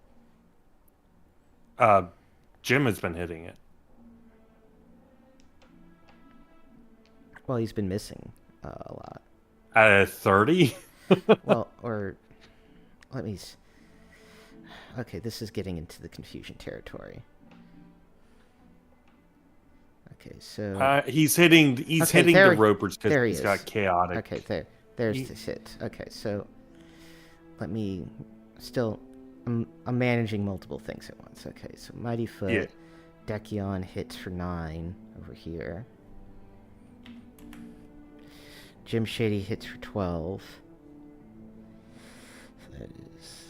Jim has been hitting it. Well, he's been missing a lot. At 30? Well, or... Let me... Okay, this is getting into the confusion territory. Okay, so... he's hitting the Ropers because he's got chaotic. Okay, there's the hit. Okay, so... Let me... Still... I'm managing multiple things at once. Okay, so Mighty Foot... Yeah. Dekion hits for 9 over here. Jim Shady hits for 12. So that is...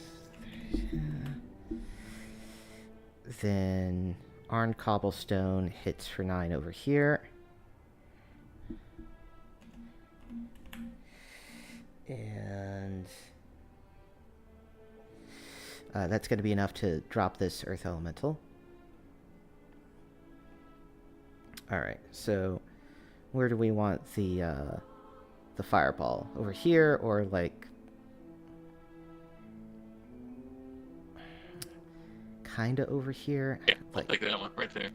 Then Arn Cobblestone hits for 9 over here. And that's going to be enough to drop this Earth Elemental. Alright, so where do we want the fireball? Over here, or like... Kinda over here? Yeah, I'll take that one right there.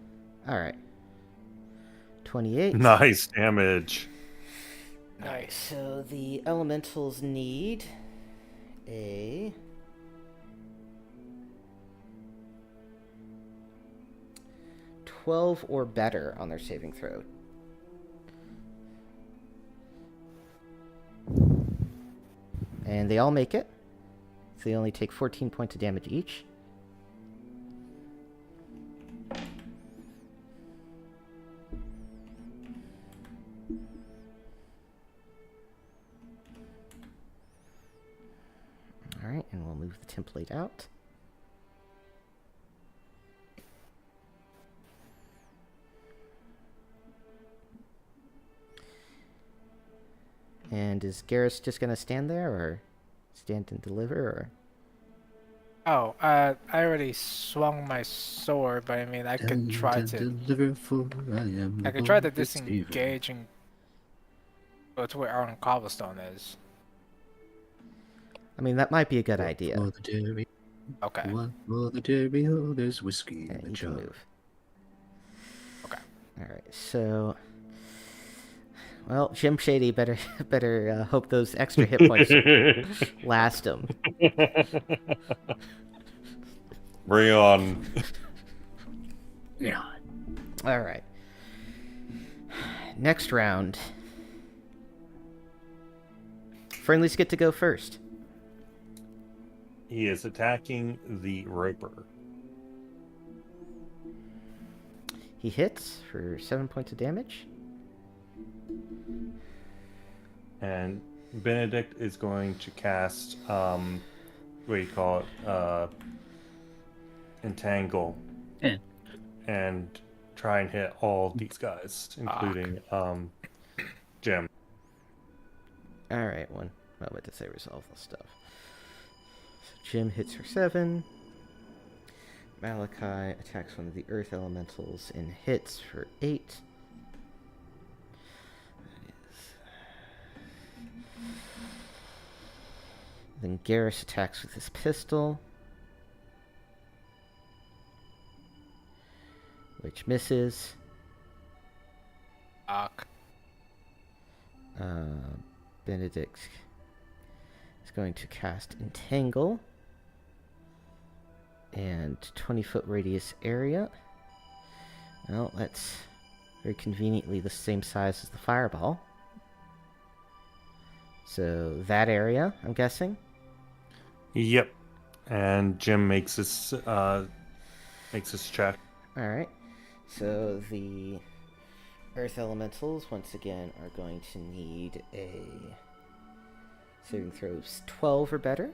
Alright. 28. Nice damage. Alright, so the elementals need a... 12 or better on their saving throw. And they all make it. So they only take 14 points of damage each. Alright, and we'll move the template out. And is Garrus just going to stand there, or stand and deliver, or... Oh, I already swung my sword, but I mean, I could try to disengage and go to where Arn Cobblestone is. I mean, that might be a good idea. Okay. There's whiskey in the You jar. can move. Okay. Alright, so... Well, Jim Shady better hope those extra hit points last him. Bring on. Yeah. Alright. Next round. Friendlies get to go first. He is attacking the Roper. He hits for 7 points of damage. And Benedict is going to cast, what do you call it? Entangle. Yeah. And try and hit all these guys, including Jim. Alright, one moment to say resolve the stuff. So Jim hits for 7. Malachi attacks one of the earth elementals and hits for 8. Then Garrus attacks with his pistol, which misses. Benedict is going to cast Entangle and 20-foot radius area. Well, that's very conveniently the same size as the fireball. So that area, I'm guessing. Yep. And Jim makes his check. All right. So the earth elementals once again are going to need a saving throws 12 or better.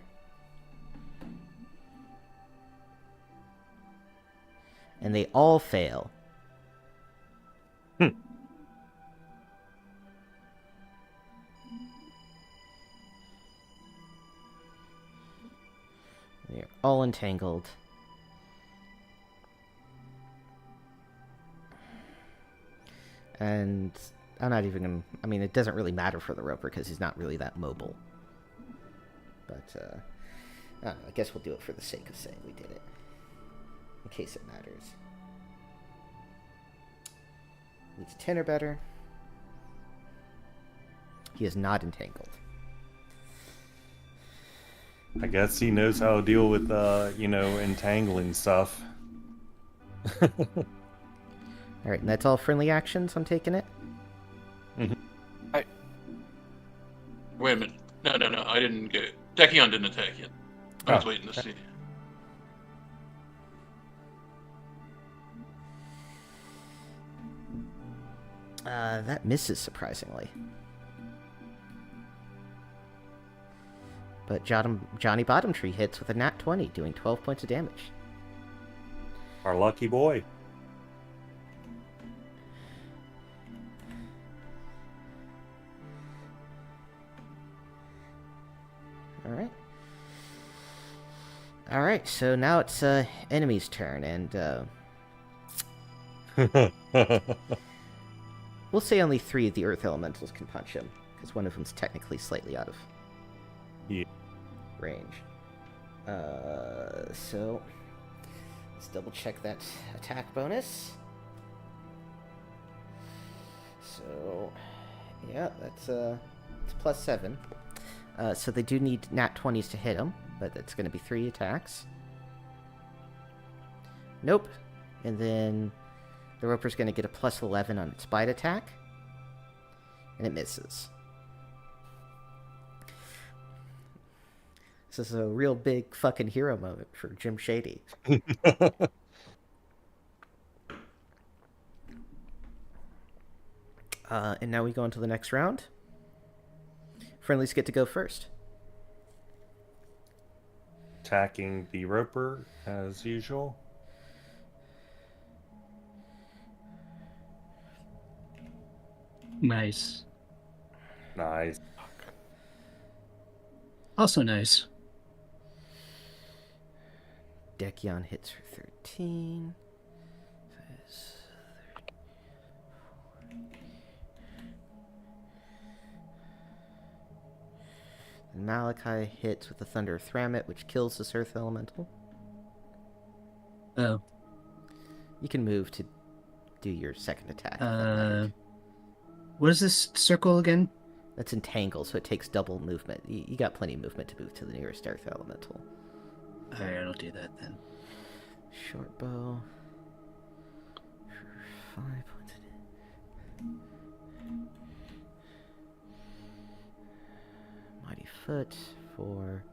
And they all fail. They're all entangled. And I'm not even going to... I mean, it doesn't really matter for the Roper because he's not really that mobile. But, I don't know. I guess we'll do it for the sake of saying we did it. In case it matters. Needs 10 or better. He is not entangled. I guess he knows how to deal with, entangling stuff. Alright, and that's all friendly actions, I'm taking it? Mm-hmm. Wait a minute. No, I didn't get it. Tachyon didn't attack yet. I was waiting to see. That misses, surprisingly. But Johnny Bottomtree hits with a nat 20, doing 12 points of damage. Our lucky boy. Alright, so now it's enemy's turn, and we'll say only 3 of the Earth Elementals can punch him, because one of them's technically slightly out of range. So, let's double check that attack bonus. So, yeah, that's it's plus 7. So they do need nat 20s to hit him, but it's going to be 3 attacks. Nope. And then the Roper's going to get a plus 11 on its bite attack. And it misses. This is a real big fucking hero moment for Jim Shady. And now we go into the next round. Friendlies get to go first. Attacking the Roper, as usual. Nice. Nice. Also nice. Tachyon hits for 13. And Malachi hits with the Thunder Thramit, which kills this Earth Elemental. Oh. You can move to do your second attack. What is this circle again? That's Entangle, so it takes double movement. You got plenty of movement to move to the nearest Earth Elemental. Alright, I'll do that then. Short bow. For 5 points. Mighty Foot for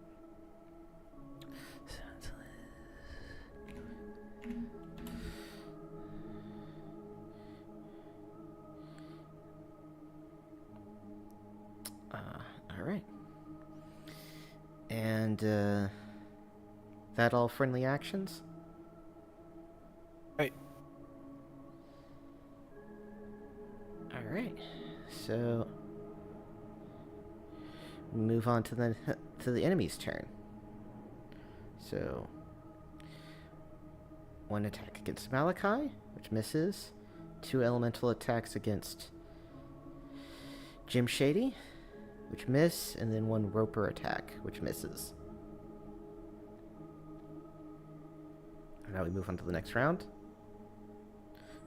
And that all friendly actions? Right. All right. So move on to the enemy's turn. So 1 attack against Malachi, which misses. 2 elemental attacks against Jim Shady, which miss, and then 1 Roper attack, which misses. And now we move on to the next round.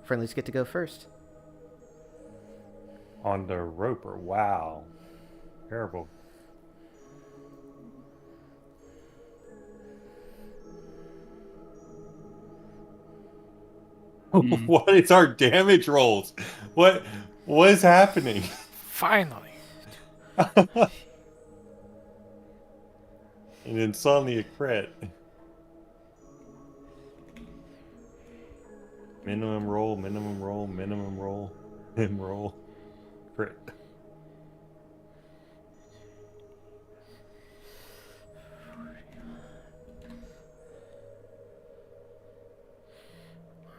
Friendlies get to go first. On the Roper, wow. Terrible. What is our damage rolls? What is happening? Finally. An insomnia crit. Minimum roll, minimum roll, minimum roll, minimum roll, crit.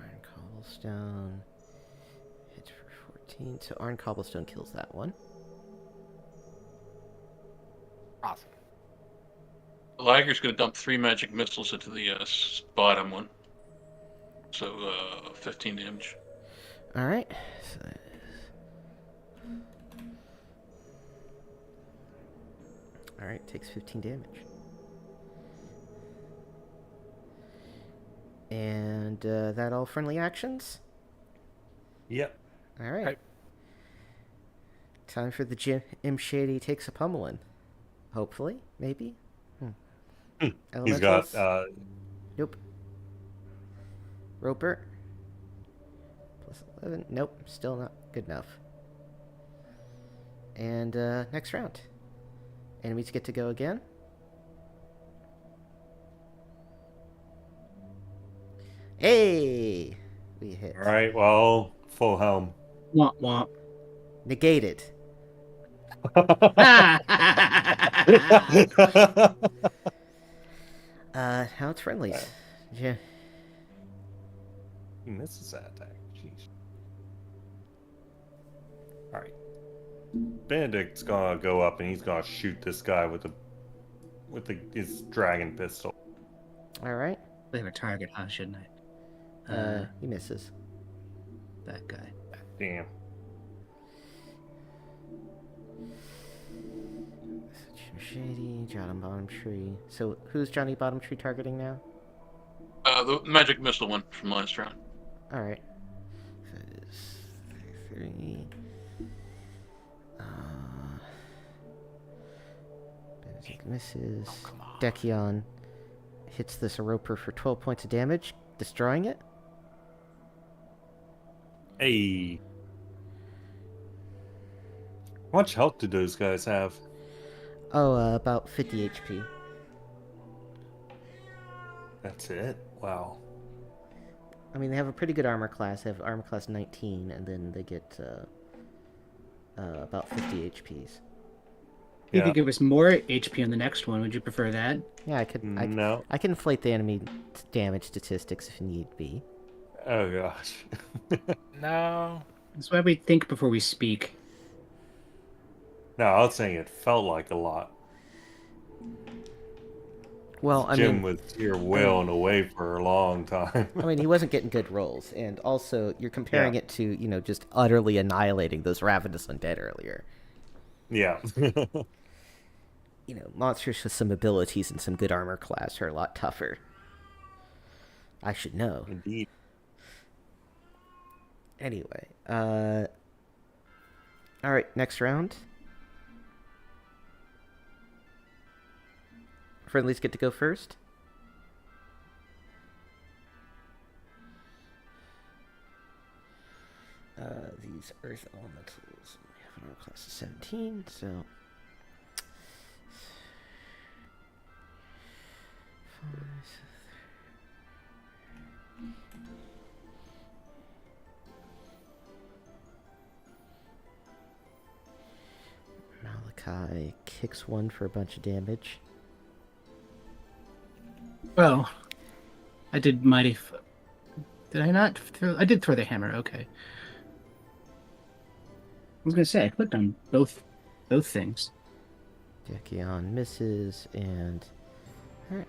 Iron Cobblestone hits for 14. So Iron Cobblestone kills that one. Awesome. Liger's going to dump 3 magic missiles into the bottom one. So 15 damage. All right. So all right, takes 15 damage. And that all friendly actions? Yep. All right. Right. Time for the Jim Shady takes a pummeling. Hopefully, maybe. He's got Nope. Roper. Plus 11. Nope, still not good enough. And next round. Enemies get to go again. Hey! We hit. all right. Well, full helm. Womp womp. Negated. Now it's friendlies. Yeah. He misses that attack. Jeez. All right. Benedict's gonna go up and he's gonna shoot this guy with his dragon pistol. All right. They have a target, huh? Shouldn't I? He misses. That guy. Damn. Jim Shady, Johnny Bottom Tree. So who's Johnny Bottom Tree targeting now? The magic missile one from last round. All right. So it is 3. Benedict misses. Oh, come on. Decion hits this Roper for 12 points of damage, destroying it. Hey. How much health do those guys have? Oh, about 50 HP. That's it? Wow. I mean, they have a pretty good armor class. They have armor class 19, and then they get about 50 HPs. You Yeah. could give us more HP on the next one. Would you prefer that? Yeah, I could. No. I can inflate the enemy damage statistics if need be. Oh gosh. No. That's why we think before we speak. No, I was saying it felt like a lot. Well, I Jim mean, was here wailing away for a long time. I mean, he wasn't getting good rolls, and also you're comparing Yeah. it to just utterly annihilating those ravenous undead earlier. Yeah. Monsters with some abilities and some good armor class are a lot tougher. I should know. Indeed. Anyway, all right, next round. Friendlies get to go first. These earth elementals, we have an armor class of 17, so... Malachi kicks one for a bunch of damage. Well, I did mighty. Did I not? I did throw the hammer. Okay. I was gonna say I clicked on both things. Dekion misses, and alright.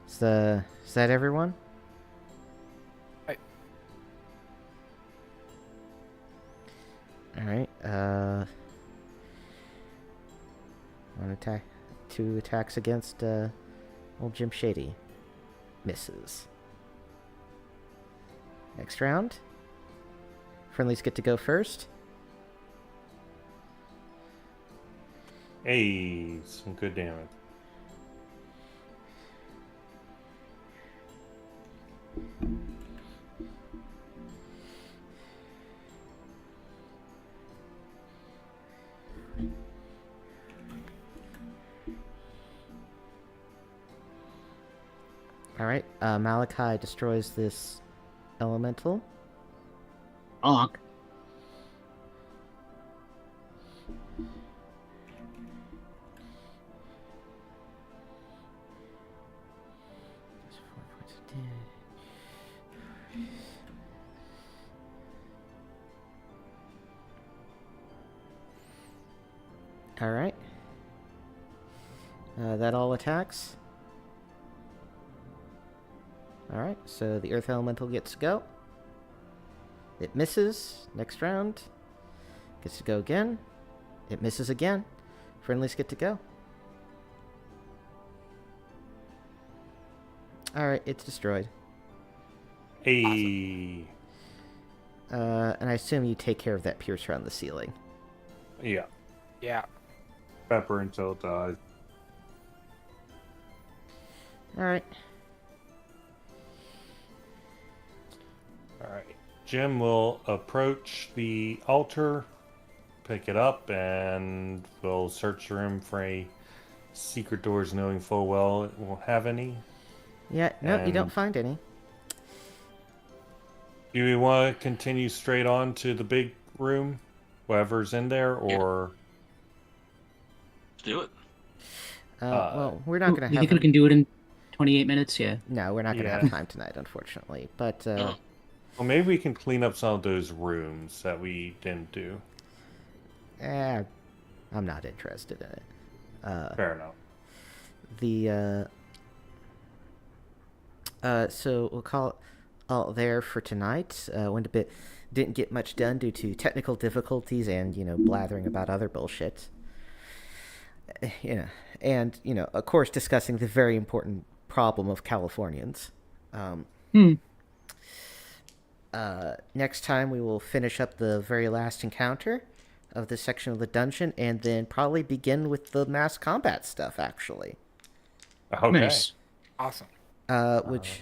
Is that everyone? Right. Alright, one attack, 2 attacks against old Jim Shady. Misses. Next round. Friendlies get to go first. Hey, some good damage. Alright, Malachi destroys this elemental. Onk. Alright. That all attacks. Alright, so the Earth Elemental gets to go. It misses. Next round. Gets to go again. It misses again. Friendlies get to go. Alright, it's destroyed. Hey. And I assume you take care of that piercer on the ceiling. Yeah. Yeah. Pepper until it dies. Alright. Alright. Jim will approach the altar, pick it up, and will search the room for any secret doors, knowing full well it won't have any. Yeah, no, you don't And- find any. Do we want to continue straight on to the big room? Whatever's in there, or... Let's do it. Well, we're not going to You have... think we can do it in 28 minutes? Yeah. No, we're not going to Yeah. have time tonight, unfortunately. But, No. Well, maybe we can clean up some of those rooms that we didn't do. I'm not interested in it. Fair enough. So we'll call it all there for tonight. Didn't get much done due to technical difficulties and, blathering about other bullshit. And, of course, discussing the very important problem of Californians. Next time we will finish up the very last encounter of this section of the dungeon, and then probably begin with the mass combat stuff, actually. Okay. Nice. Awesome. Which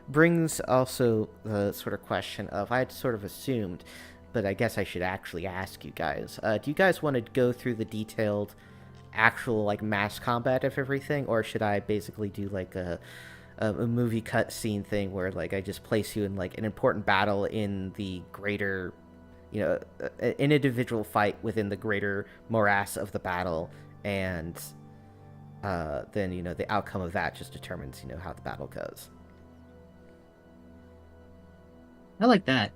brings also the sort of question of, I had sort of assumed, but I guess I should actually ask you guys. Do you guys want to go through the detailed actual, mass combat of everything, or should I basically do, a movie cutscene thing where, I just place you in, an important battle in the greater, an individual fight within the greater morass of the battle, and then, the outcome of that just determines, how the battle goes. I like that.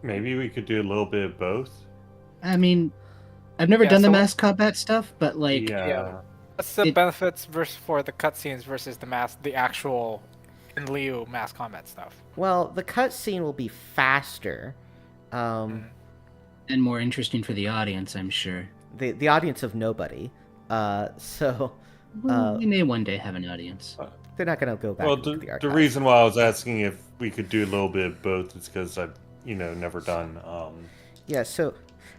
Maybe we could do a little bit of both. I mean, I've never Yeah, done the so- mass combat stuff, but Yeah. What's the It- benefits for the cutscenes versus the actual in Liu mass combat stuff? Well, the cutscene will be faster. and more interesting for the audience, I'm sure. The audience of nobody. So Well, we may one day have an audience. they're not going to go back Well, into the the archives. reason why I was asking if we could do a little bit of both is because I've, never done. Yeah, so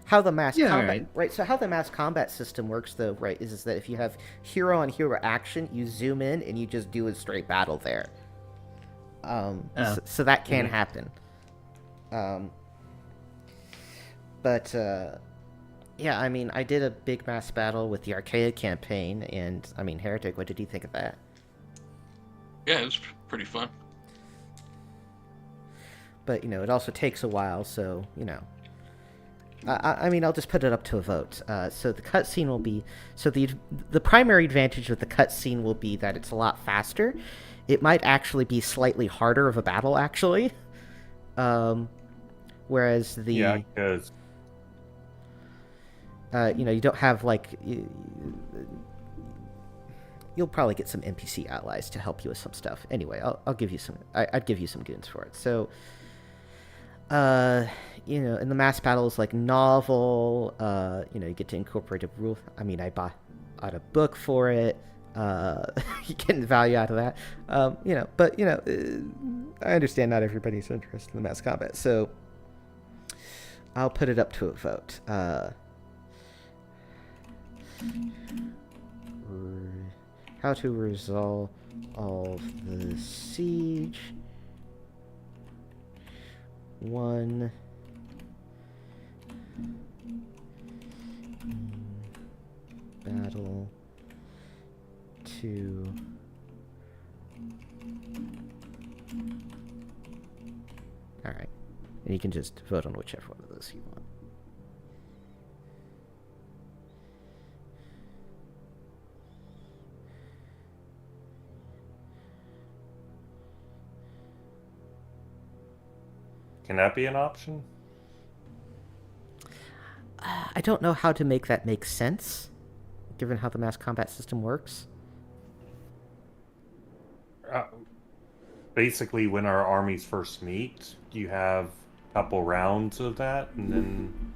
how the mass Yeah, combat alright. right, so how the mass combat system works though, right, is that if you have hero on hero action, you zoom in and you just do a straight battle there. So that can happen. But yeah, I mean, I did a big mass battle with the Archaea campaign, and I mean, Heretic, what did you think of that? Yeah, it was pretty fun. But it also takes a while, so I mean, I'll just put it up to a vote. So the cutscene will be... So the primary advantage of the cutscene will be that it's a lot faster. It might actually be slightly harder of a battle, actually. Whereas the... Yeah, because... you don't have, like... You'll probably get some NPC allies to help you with some stuff. Anyway, I'll give you some... I'd give you some goons for it. So... in the mass battles like novel, you get to incorporate a rule. I mean, I bought a book for it. You get value out of that. But I understand not everybody's interested in the mass combat, so I'll put it up to a vote. How to resolve the siege. 1 battle 2 all right, and you can just vote on whichever one of those you want. Can that be an option? I don't know how to make that make sense, given how the mass combat system works. Basically, when our armies first meet, you have a couple rounds of that, and then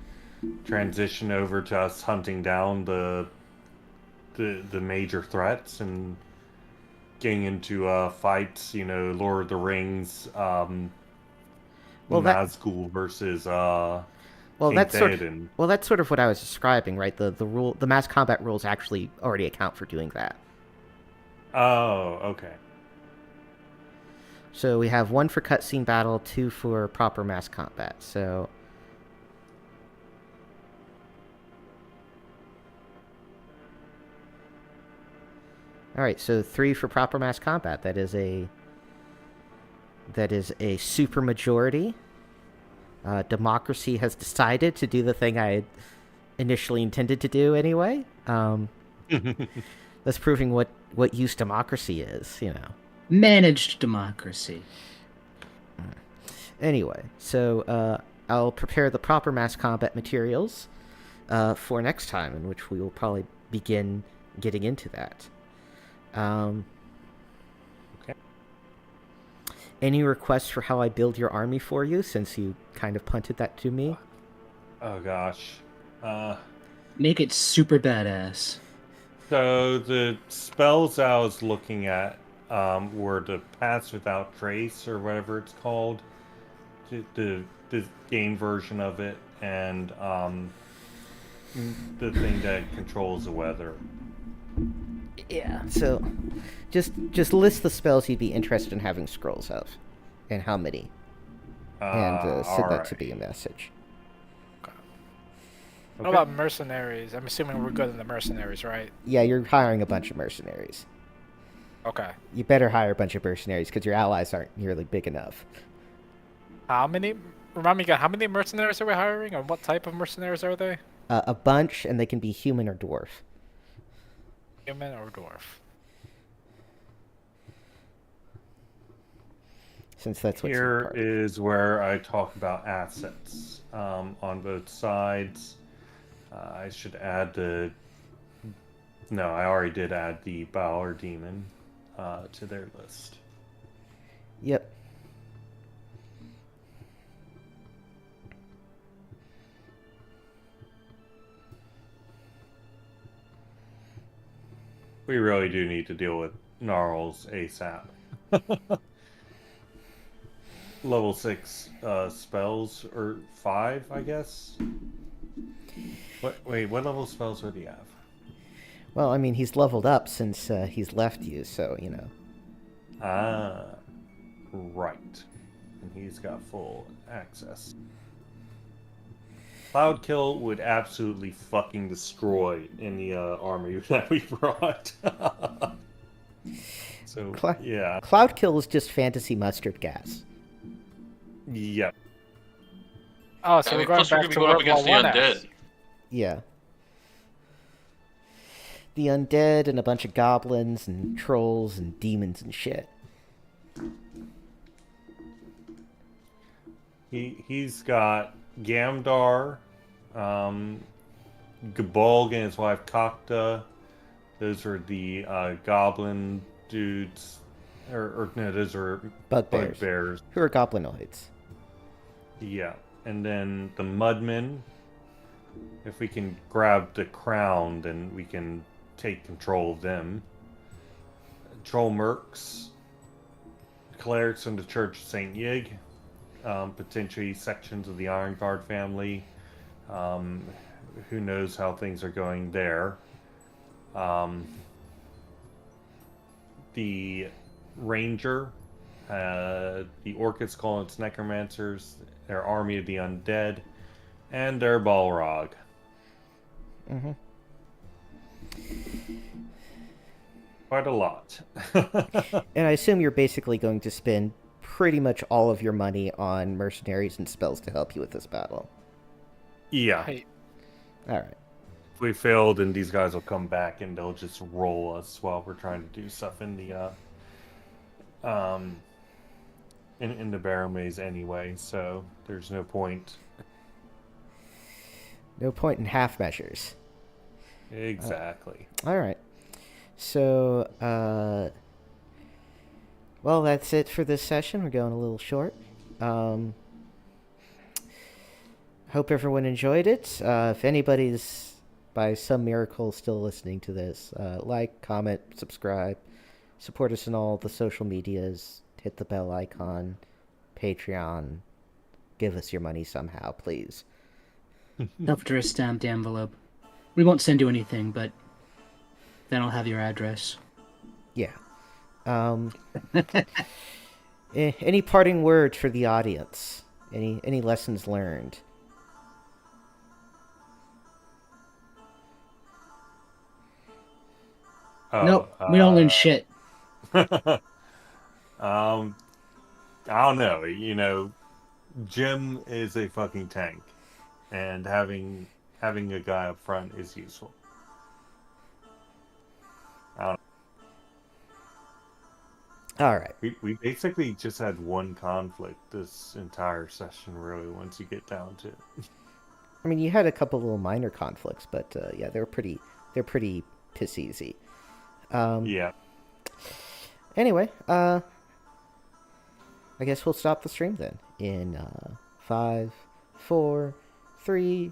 transition over to us hunting down the major threats and getting into fights. Lord of the Rings. Nazgul versus that's sort of what I was describing, right? The mass combat rules actually already account for doing that. Oh, okay. So we have 1 for cutscene battle, 2 for proper mass combat. So all right, so 3 for proper mass combat. That is a super majority. Democracy has decided to do the thing I had initially intended to do anyway. That's proving what use democracy is, Managed democracy. Anyway, so I'll prepare the proper mass combat materials for next time, in which we will probably begin getting into that. Okay. Any requests for how I build your army for you, since you kind of punted that to me? Oh gosh. Make it super badass. So the spells I was looking at were the Pass Without Trace, or whatever it's called, the game version of it, and the thing that controls the weather. Yeah, so just list the spells you'd be interested in having scrolls of, and how many, and send that to be a message. What about mercenaries? I'm assuming we're good in the mercenaries, right? Yeah, you're hiring a bunch of mercenaries. Okay. You better hire a bunch of mercenaries, because your allies aren't nearly big enough. How many? Remind me again, how many mercenaries are we hiring, and what type of mercenaries are they? A bunch, and they can be human or dwarf. Human or dwarf? Since that's what's Here is where I talk about assets on both sides. I should add No, I already did add the Bauer Demon to their list. Yep. We really do need to deal with Gnarls ASAP. Level 6 spells, or 5, I guess? Wait, what level spells would he have? Well, I mean, he's leveled up since he's left you, so, Ah, right. And he's got full access. Cloudkill would absolutely fucking destroy any army that we brought. So, yeah. Cloudkill is just fantasy mustard gas. Yep. Oh, so we're going plus we're back gonna be to going up World War against the One. undead. Yeah. The undead and a bunch of goblins and trolls and demons and shit. He's got Gamdar, Gabolg and his wife Kakta. Those are the goblin dudes. Or no, those are bugbears. Who are goblinoids. Yeah. And then the Mudmen. If we can grab the crown, then we can take control of them. Troll Mercs. Clerics from the Church of St. Yig. Potentially sections of the Iron Guard family. Who knows how things are going there. The Ranger, the Orcids calling its Necromancers, their Army of the Undead, and their Balrog. Mm-hmm. Quite a lot. And I assume you're basically going to spend pretty much all of your money on mercenaries and spells to help you with this battle. Yeah. Hey, All right. If we fail, then these guys will come back and they'll just roll us while we're trying to do stuff in the in the Barrowmaze anyway. So there's no point. No point in half measures. Exactly. All right. So, well, that's it for this session. We're going a little short. Hope everyone enjoyed it. If anybody's, by some miracle, still listening to this, like, comment, subscribe, support us in all the social medias, hit the bell icon, Patreon, give us your money somehow, please. Help to a stamped envelope. We won't send you anything, but then I'll have your address. Yeah. Any parting words for the audience? Any lessons learned? Nope, we don't learn shit. I don't know. You know, Jim is a fucking tank, and having a guy up front is useful. All right. We basically just had one conflict this entire session, really, once you get down to it. I mean, you had a couple little minor conflicts, but yeah, they're pretty piss easy. Yeah. Anyway, I guess we'll stop the stream then in 5, 4, 3,